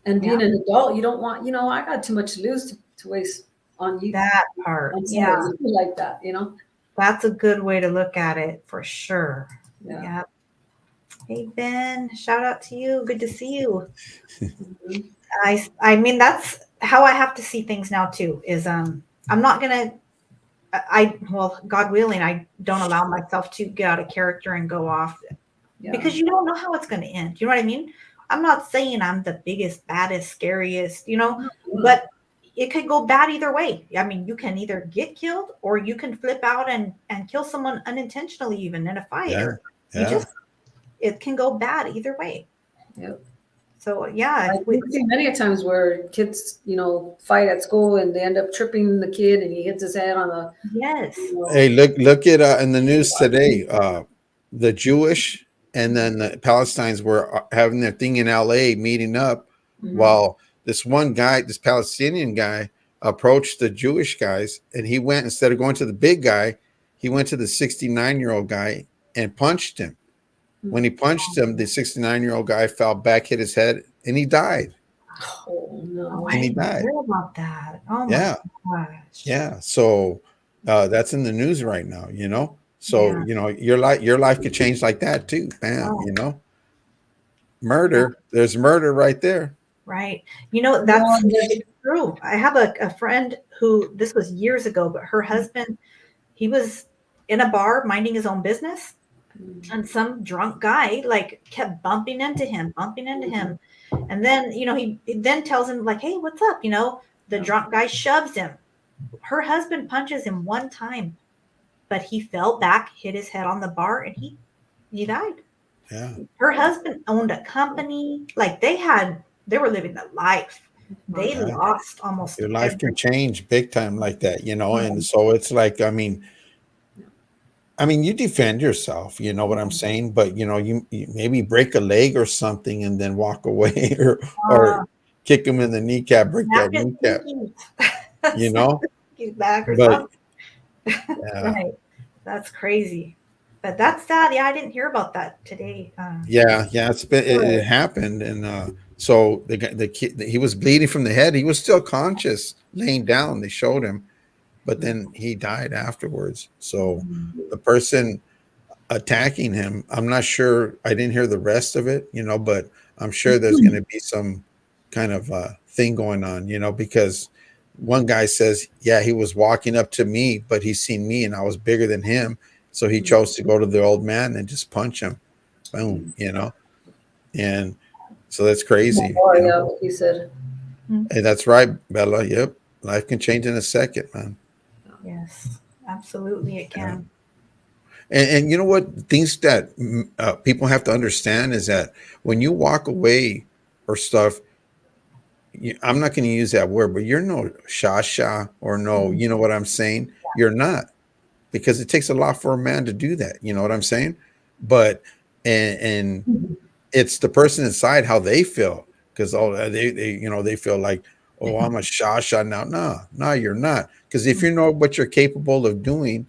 being an adult, you don't want, you know, I got too much to lose to waste on you. That part. On Yeah. somebody like that, you know. That's a good way to look at it for sure. Yeah. Yep. Hey Ben, shout out to you. Good to see you. I mean that's how I have to see things now too. Is I'm not gonna well, God willing, I don't allow myself to get out of character and go off because you don't know how it's gonna end. You know what I mean? I'm not saying I'm the biggest, baddest, scariest, you know, but it could go bad either way. I mean, you can either get killed or you can flip out and kill someone unintentionally, even in a fight. Or it can go bad either way. Yep. So yeah, we've seen many times where kids, you know, fight at school and they end up tripping the kid and he hits his head on the. You know, Hey, look at in the news today, the Jewish and then the Palestinians were having their thing in LA, meeting up, while this one guy, this Palestinian guy, approached the Jewish guys, and he went, instead of going to the big guy, he went to the 69-year-old guy and punched him. When he punched him, the 69-year-old guy fell back, hit his head, and he died. Oh no! And he died. Hear about that? Oh my gosh! Yeah. So that's in the news right now. You know. So you know your life could change like that too. Bam. You know. Murder. There's murder right there. Right. You know, that's true. I have a friend who, this was years ago, but her husband, he was in a bar minding his own business, and some drunk guy like kept bumping into him. And then, you know, he then tells him like, hey, what's up? You know, the drunk guy shoves him. Her husband punches him one time, but he fell back, hit his head on the bar, and he died. Yeah. Her husband owned a company. Like they were living the life. They lost almost. Your life can change big time like that, you know. And so it's like, I mean, you defend yourself, you know what I'm saying? But, you know, you maybe break a leg or something and then walk away or kick him in the kneecap, break that kneecap, you know? he's back or But something. yeah, Right. That's crazy. But that's sad. Yeah, I didn't hear about that today. yeah, it happened, and so the kid, he was bleeding from the head. He was still conscious, laying down. They showed him, but then he died afterwards. So the person attacking him, I'm not sure. I didn't hear the rest of it, but I'm sure there's going to be some kind of thing going on, because one guy says, yeah, he was walking up to me, but he seen me and I was bigger than him. So he chose to go to the old man and just punch him. Boom, and so that's crazy. Yeah, what he said. Hey, that's right, Bella. Yep. Life can change in a second, man. Yes, absolutely it can. And you know what? Things that people have to understand is that when you walk away or stuff, I'm not going to use that word, but you're no shasha or no, you know what I'm saying? You're not, because it takes a lot for a man to do that. You know what I'm saying? But, and it's the person inside, how they feel. Because they feel like, oh, I'm a shasha now. No, you're not. Because if you know what you're capable of doing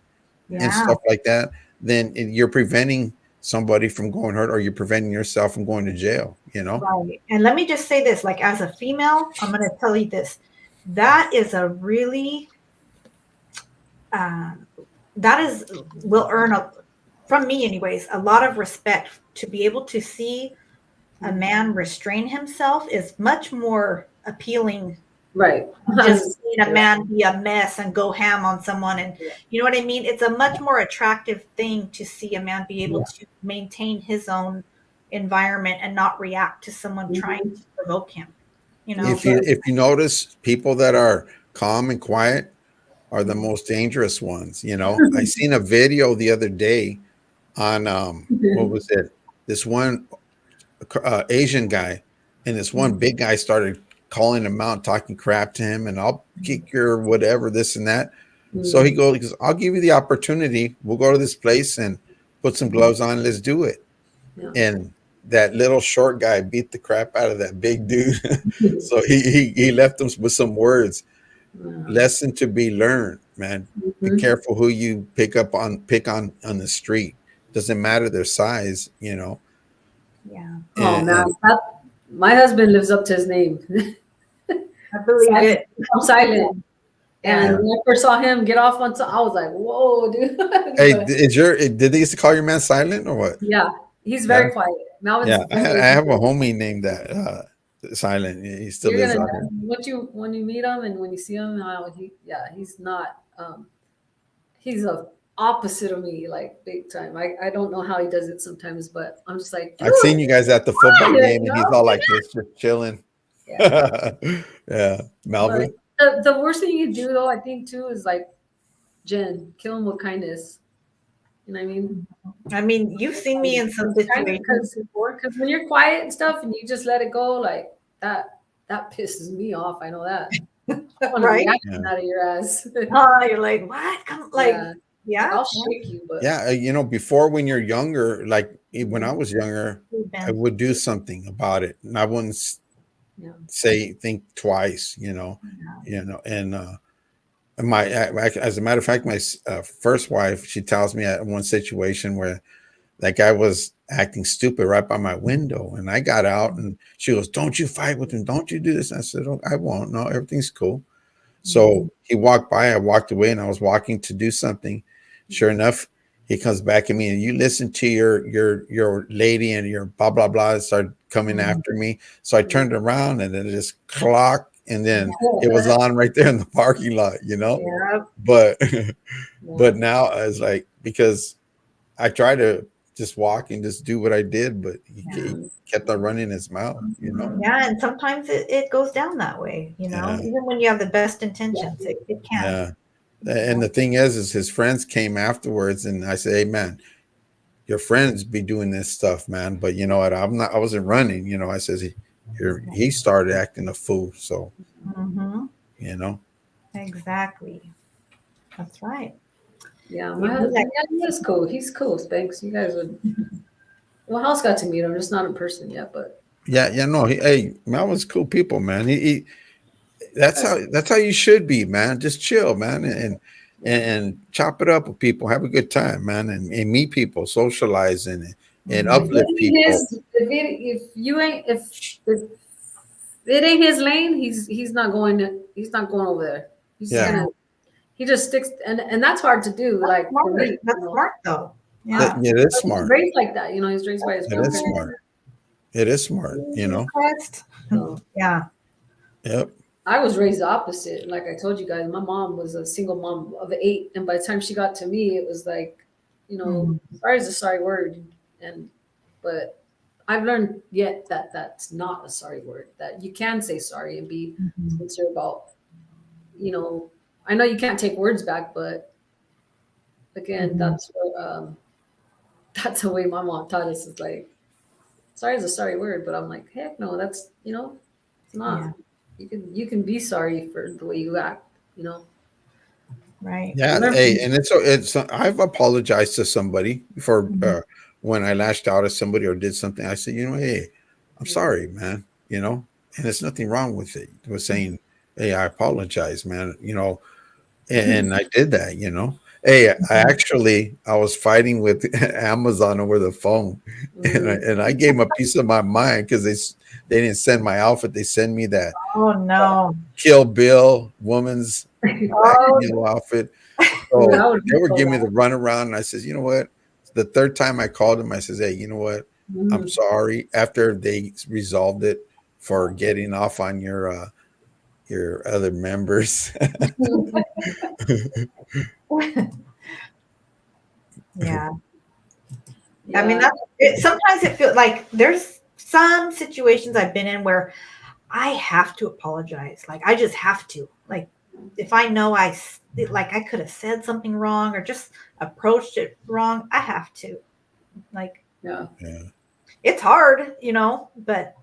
and stuff like that, then you're preventing somebody from going hurt, or you're preventing yourself from going to jail, Right. And let me just say this, like, as a female, I'm going to tell you this. That is a really, will earn, from me anyways, a lot of respect. To be able to see a man restrain himself is much more appealing. Right. Just seeing a man be a mess and go ham on someone. And you know what I mean? It's a much more attractive thing to see a man be able to maintain his own environment and not react to someone trying to provoke him. If you notice, people that are calm and quiet are the most dangerous ones. I seen a video the other day on what was it? This one Asian guy, and this one big guy started calling him out, talking crap to him, and I'll kick your whatever, this and that. So he goes, I'll give you the opportunity. We'll go to this place and put some gloves on. Let's do it. And that little short guy beat the crap out of that big dude. So he left him with some words. Lesson to be learned, man. Be careful who you pick on the street. Doesn't matter their size, Yeah. Oh man, my husband lives up to his name. I believe it. I'm silent. And when I first saw him get off on, I was like, "Whoa, dude!" Hey, did they used to call your man silent or what? Yeah, he's very quiet. Now I have a homie named that silent. He still lives out here. When you meet him and when you see him, he's not. He's a opposite of me, like big time. I don't know how he does it sometimes, but I'm just like, I've seen you guys at the football game, and he's all like this, just chilling. Yeah, Melvin. The worst thing you do, though, I think too, is like, Jen, kill him with kindness. You know what I mean? I mean, you've seen me in some situations before. Because when you're quiet and stuff, and you just let it go, like that pisses me off. I know that. Right? Out of your ass. You're like, what? Come, like, I'll shake you. But before, when you're younger, like when I was younger, I would do something about it, and I wouldn't think twice. And as a matter of fact, my first wife, she tells me at one situation where that guy was acting stupid right by my window, and I got out, and she goes, "Don't you fight with him? Don't you do this?" And I said, "Oh, I won't. No, everything's cool." So he walked by, I walked away, and I was walking to do something. Sure enough, he comes back at me, and you listen to your lady and your blah blah blah, and started coming after me. So I turned around, and then it just clock, and then it was on right there in the parking lot, But but now it's like, because I try to just walk and just do what I did, but he kept on running his mouth, Yeah, and sometimes it goes down that way, even when you have the best intentions, it can. And the thing is his friends came afterwards, and I said, "Hey man, your friends be doing this stuff, man, but you know what, I wasn't running, I says he started acting a fool, so Exactly. That's right. Yeah, he's cool. He's cool, Spanx. You guys would. Well, House got to meet him, just not in person yet, but no, Mel was cool people, man. that's how you should be, man. Just chill, man, and chop it up with people, have a good time, man, and meet people, socialize, and If it uplift ain't people. if it ain't his lane, he's not going over there. He's Yeah. gonna he just sticks, and that's hard to do. That's Like for smart. me, That's smart though. Yeah. Yeah, it is He's smart. raised like that, he's raised by his It is grandparents. smart. It is smart. Crest. So, Yeah. Yep. I was raised the opposite. Like I told you guys, my mom was a single mom of 8, and by the time she got to me, it was like, sorry is a sorry word, but I've learned yet that that's not a sorry word. That you can say sorry and be sincere about. I know you can't take words back, but again, that's what that's the way my mom taught us. Is like, sorry is a sorry word, but I'm like, heck no, that's it's not. Yeah. You can be sorry for the way you act. Right. Yeah. Hey, and it's I've apologized to somebody for when I lashed out at somebody or did something. I said, hey, I'm sorry, man. And there's nothing wrong with it. I was saying, hey, I apologize, man. And I did that. Hey, I was fighting with Amazon over the phone, and I gave them a piece of my mind because they didn't send my outfit. They send me that Oh no. Kill Bill woman's Oh, outfit. Oh, So that would be they were so giving me bad. the runaround, and I says, you know what? The third time I called him, I says, hey, you know what? I'm sorry. After they resolved it for getting off on your other members. yeah. Yeah. I mean, sometimes it feels like there's some situations I've been in where I have to apologize. Like I just have to. Like if I know I could have said something wrong or just approached it wrong, I have to. Like Yeah. it's hard, but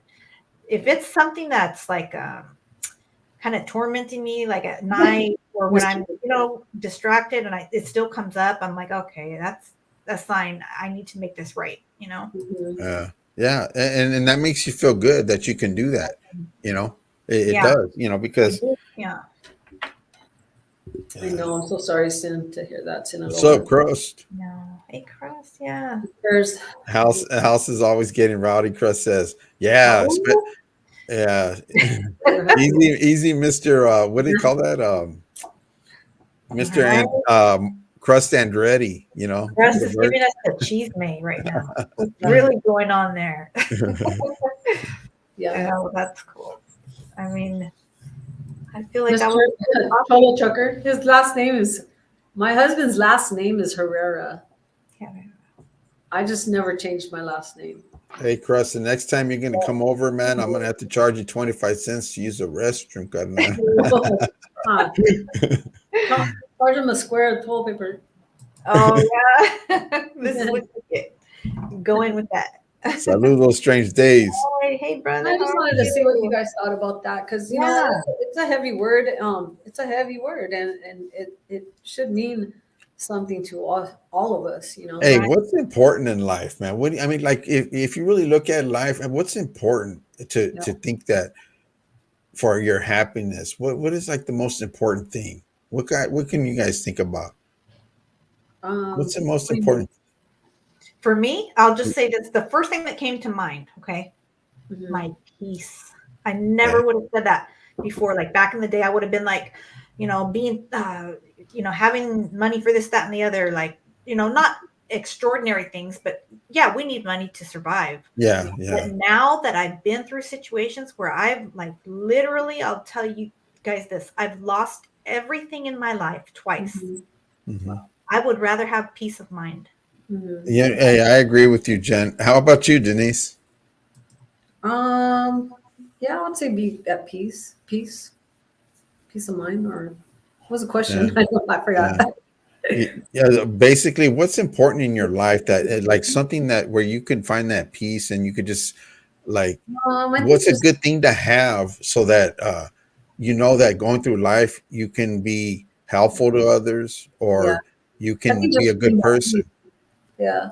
if it's something that's like kind of tormenting me, like at night or when I'm, distracted and it still comes up, I'm like, okay, that's a sign I need to make this right, Yeah, and that makes you feel good that you can do that. It does. Because yeah. I know. I'm so sorry, Sin, to hear that. Sin, what's up, Crust? No, hey, Crust, yeah. There's House is always getting rowdy. Crust says, yeah, yeah. easy, Mr. What do you call that? Mr. and Crust Andretti. Crust is giving us the cheese mate right now. What's really going on there? Yeah. Oh, that's cool. I mean, I feel like Mr. Total Trucker. His last name is my husband's last name is Herrera. Yeah. I just never changed my last name. Hey, Crust, the next time you're gonna come over, man, I'm gonna have to charge you 25 cents to use the restroom, carnal. Charge him a square of toilet paper. Oh yeah. This is what you get. Go in with that. Saludos, strange days. Hey, brother. I just wanted to see what you guys thought about that because it's a heavy word. It's a heavy word, and it should mean something to all of us. Hey, what's important in life, man? Like if you really look at life, what's important to think that for your happiness? What is like the most important thing? What can you guys think about? What's the most important? For me, I'll just say this: the first thing that came to mind. Okay, my peace. I never would have said that before. Like back in the day, I would have been like, being, having money for this, that, and the other. Like, not extraordinary things, but yeah, we need money to survive. Yeah. But now that I've been through situations where I've like literally, I'll tell you guys this: I've lost everything in my life twice. I would rather have peace of mind. Yeah, hey, I agree with you, Jen. How about you, Denise? Yeah, I would say be at peace of mind. Or what was the question? I forgot. Yeah, basically, what's important in your life that like something that where you can find that peace and you could just like what's a good thing to have so that that going through life you can be helpful to others or you can be a good person. Yeah.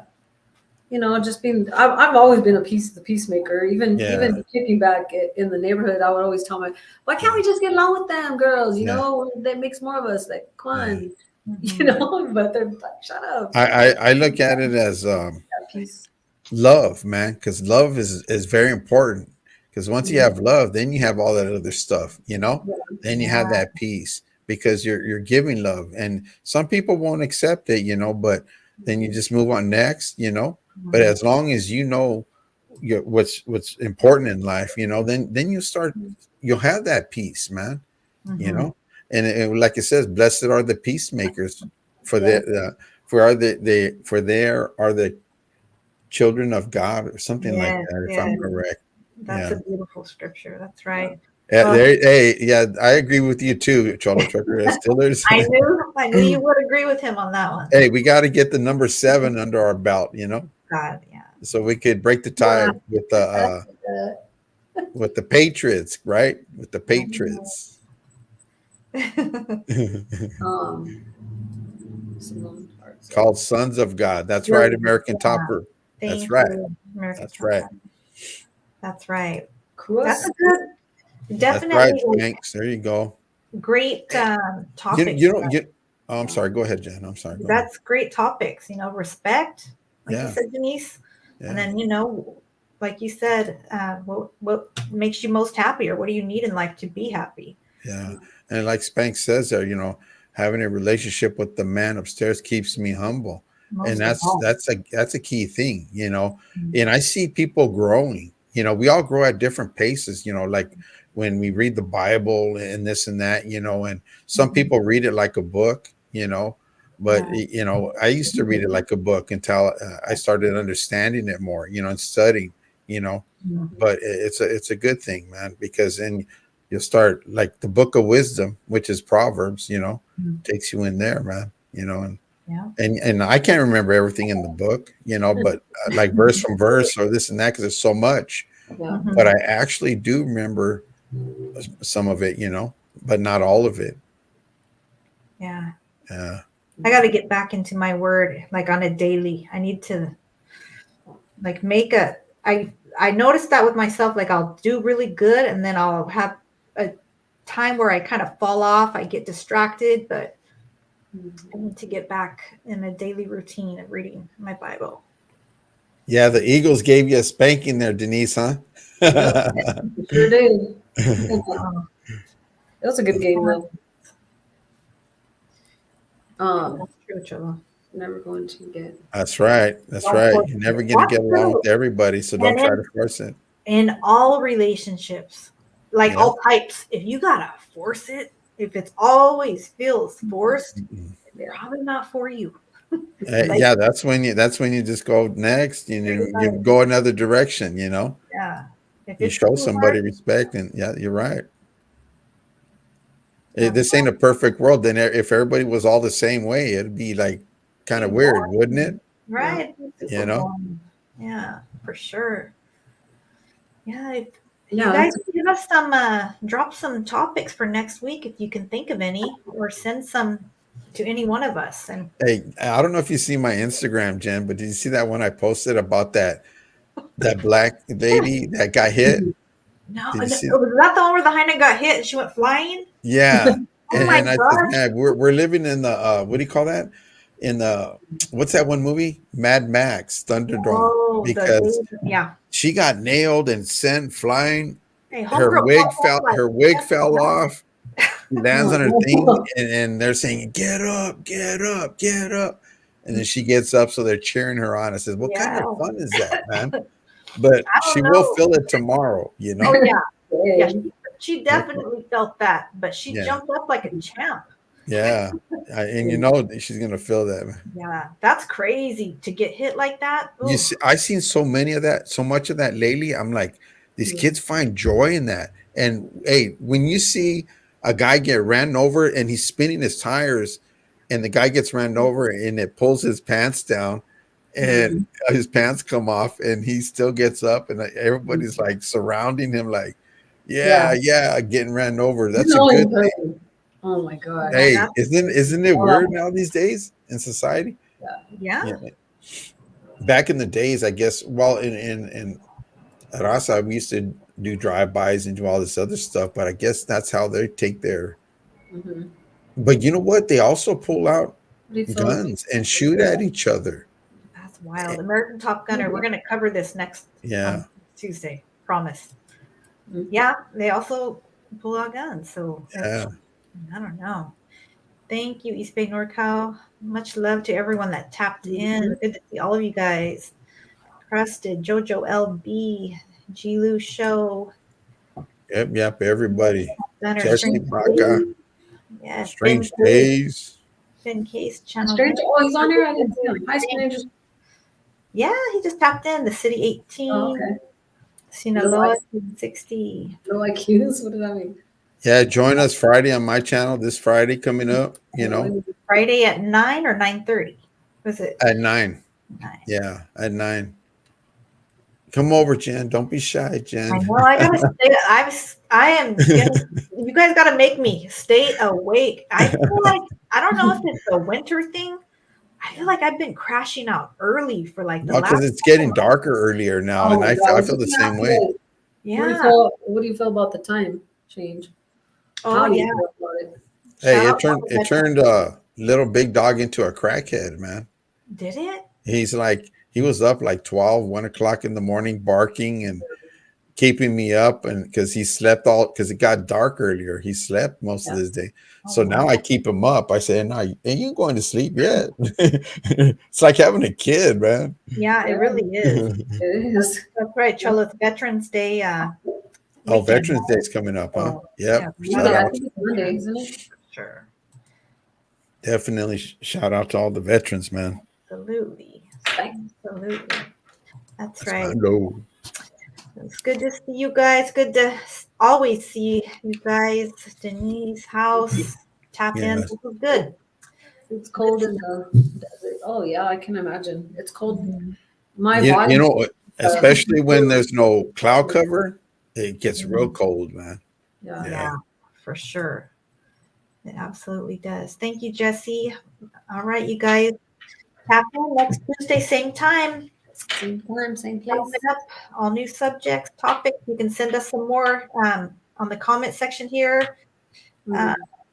just being. I've always been the peacemaker. Even Yeah. kicking back in the neighborhood, I would always tell why can't we just get along with them girls? Yeah. That makes more of us. Like, come on, Mhm. But they're like, shut up. I look at it as Peace. love, man, because love is very important. Because once you have love, then you have all that other stuff, then you have Yeah. that peace because you're giving love. And some people won't accept it, but then you just move on next, but Mhm. as long as what's important in life, then you'll have that peace, man, Mhm. and like it says, blessed are the peacemakers, for Yeah. for there are the children of God, or something like Yes, that, if I'm yes. correct. That's Yeah. a beautiful scripture. That's right. Yeah, Well, hey, yeah, I agree with you too, Cholo Trucker. Stillers. I knew you would agree with him on that one. Hey, we got to get the number 7 under our belt, God, yeah. so we could break the tie with the Patriots, right? With the Patriots. Simone Parks. Called Sons of God. That's right, American Yeah. Topper. That's Thank right. you, American That's Top right. Gun. That's right. Cool. That's a good, That's right, definitely Spanks. There you go. great You topics. you don't get. Oh, I'm sorry. Go ahead, Jen. I'm sorry. Go ahead. That's great topics. Respect, like you Yeah. said, Denise, and Yeah. then like you said, what makes you most happy, or what do you need in life to be happy? Yeah. And like Spank says there, having a relationship with the man upstairs keeps me humble. And Most of all. that's a key thing, Mhm. and I see people growing. We all grow at different paces, like when we read the Bible and this and that, and some Mhm. people read it like a book, but Yeah. I used to read it like a book until I started understanding it more, and studying, Mhm. but it's a good thing, man, because then you'll start like the book of wisdom, which is Proverbs, Mhm. takes you in there, man, and Yeah. and I can't remember everything in the book, but like verse from verse or this and that, because there's so much. Yeah. But I actually do remember some of it, but not all of it. Yeah. Yeah. I got to get back into my word, like on a daily. I need to like I noticed that with myself, like I'll do really good and then I'll have a time where I kind of fall off, I get distracted, but I need to get back in a daily routine of reading my Bible. Yeah, the Eagles gave you a spanking there, Denise, huh? Sure did. Oh, That was a good game though. that's true, Cholo. Never going to get. That's right. That's Don't right. force You're it. never going to That's get along true. with everybody, so don't And try in, to force it. in all relationships, like Yeah. all types, if you gotta force it, if it always feels forced, it's probably not for you. Like, Yeah, that's when you just go next. You go another direction. yeah. If You it's show too somebody hard, respect, and yeah, you're right. yeah. This ain't a perfect world. Then if everybody was all the same way, it'd be like kind of Be weird, wouldn't boring. it? Right. It's You super know? boring. Yeah, for sure. Yeah. If Yeah, you guys that's- give us drop some topics for next week if you can think of any, or send some to any one of us. And Hey, I don't know if you see my Instagram, Jen, but did you see that one I posted about that black lady that got hit? no, Did you see? was that the one where the hyena got hit and she went flying? Yeah. Oh my And I said, gosh. man, we're living in the what do you call that? In the what's that one movie? Mad Max Thunderdome. Oh, Because yeah. she got nailed and sent flying. Hey, Her homegirl wig popped off fell like her wig that. fell off. She lands on her thing, and they're saying, get up, get up, get up. And then she gets up, so they're cheering her on. I says, what kind of Yeah. fun is that, man? But I she don't will know. feel it tomorrow, Oh yeah. Yeah, Hey. she definitely felt that, but she Yeah. jumped up like a champ. Yeah. And she's gonna feel that, man. Yeah, that's crazy to get hit like that. You Ooh. see, I've seen so much of that lately. I'm like, these kids find joy in that. And hey, when you see a guy get ran over and he's spinning his tires, and the guy gets ran over and it pulls his pants down, and his pants come off, and he still gets up, and everybody's like surrounding him, like, yeah, getting ran over. That's a good thing. Oh my god. Yeah, Hey, isn't it weird now these days in society? yeah. Yeah. back in the days, I guess. Well, in Rasa, we used to do drive-bys and do all this other stuff, but I guess that's how they take their. Mm-hmm. But you know what? They also pull out What do you feel? guns and shoot at each other. That's wild. American Top Gunner. We're going to cover this next Yeah. Tuesday. Promise. Mhm. Yeah, they also pull out guns. So Yeah. I don't know. Thank you, East Bay NorCal. Much love to everyone that tapped in. Good to see all of you guys. Crusted, Jojo LB, Gilu Show. Yep. Everybody. Gunner, Jesse Strange Baca. Days. Yes, Strange Ben Days. Case channel. Strange. Oh, he's on here. I didn't see him. Hi, Strange. Yeah, he just tapped in. The City 18. Oh, okay. Sinaloa 60. No IQs. What does that mean? Yeah, join us Friday on my channel. This Friday coming up. You know, Friday at 9 or 9:30. Was it at 9? 9? Yeah, at 9. Come over, Jen. Don't be shy, Jen. I know. I gotta stay. I am. You guys gotta make me stay awake. I feel like I don't know if it's a winter thing. I feel like I've been crashing out early for like the Because last. it's getting darker earlier now, and I feel the same way. Yeah. What do you feel about the time change? Oh How do you yeah. feel about it? Hey, Shout out it turned little big dog into a crackhead, man. Did it? He's like, he was up like 12, 1 o'clock in the morning, barking and keeping me up, and because he slept because it got dark earlier. He slept most of his day. So now I keep him up. I say, no, you ain't going to sleep yet. It's like having a kid, man. Yeah, it really is. It is. That's right, Cholo. It's Veterans Day. Oh, weekend. Veterans Day's coming up, huh? Yep. Yeah, Shout I out. think it's Monday, isn't it? Sure. Definitely shout out to all the veterans, man. Absolutely. Absolutely. That's right. Hello. It's good to see you guys. Good to always see you guys. Denise, House, tap in. Yes. This is good. It's cold in the desert. Oh yeah, I can imagine. It's cold. My You body. know, especially when there's no cloud cover, it gets real cold, man. Yeah, for sure. It absolutely does. Thank you, Jesse. All right, you guys. Tap in next Tuesday, same time. Same time, same place. Open up all new subjects, topics. You can send us some more on the comment section here,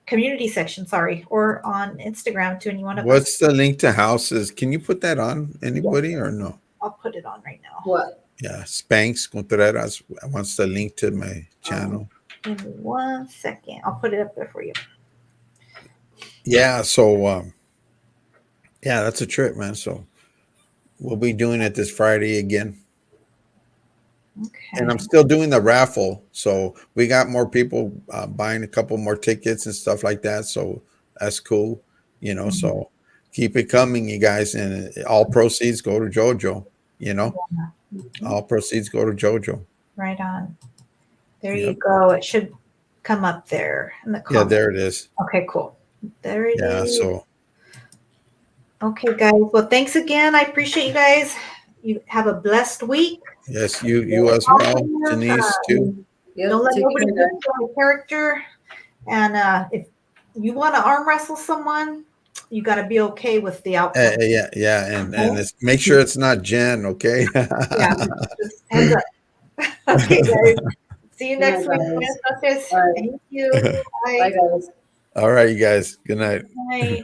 community section, sorry, or on Instagram to any one of us. What's the link to houses? Can you put that on anybody or no? I'll put it on right now. What? Yeah, Spanx Contreras wants the link to my channel. Give me 1 second. I'll put it up there for you. Yeah, so yeah, that's a trip, man. So we'll be doing it this Friday again. Okay. And I'm still doing the raffle. So we got more people buying a couple more tickets and stuff like that. So that's cool, you know. So keep it coming, you guys. And all proceeds go to JoJo, you know. All proceeds go to JoJo. Right on. There you go. It should come up there in the comments. Yeah, there it is. Okay, cool. There it is. Yeah, so. Okay, guys. Well, thanks again. I appreciate you guys. You have a blessed week. Yes, you as well, Denise, too. Yep, Don't let take nobody care, get your character. And if you want to arm wrestle someone, you got to be okay with the outcome. Yeah, and make sure it's not Jen, okay? Yeah, just heads up. Okay, guys. See you next week. Buenas noches. Bye. Thank you. Bye. Bye, guys. All right, you guys. Good night. Bye.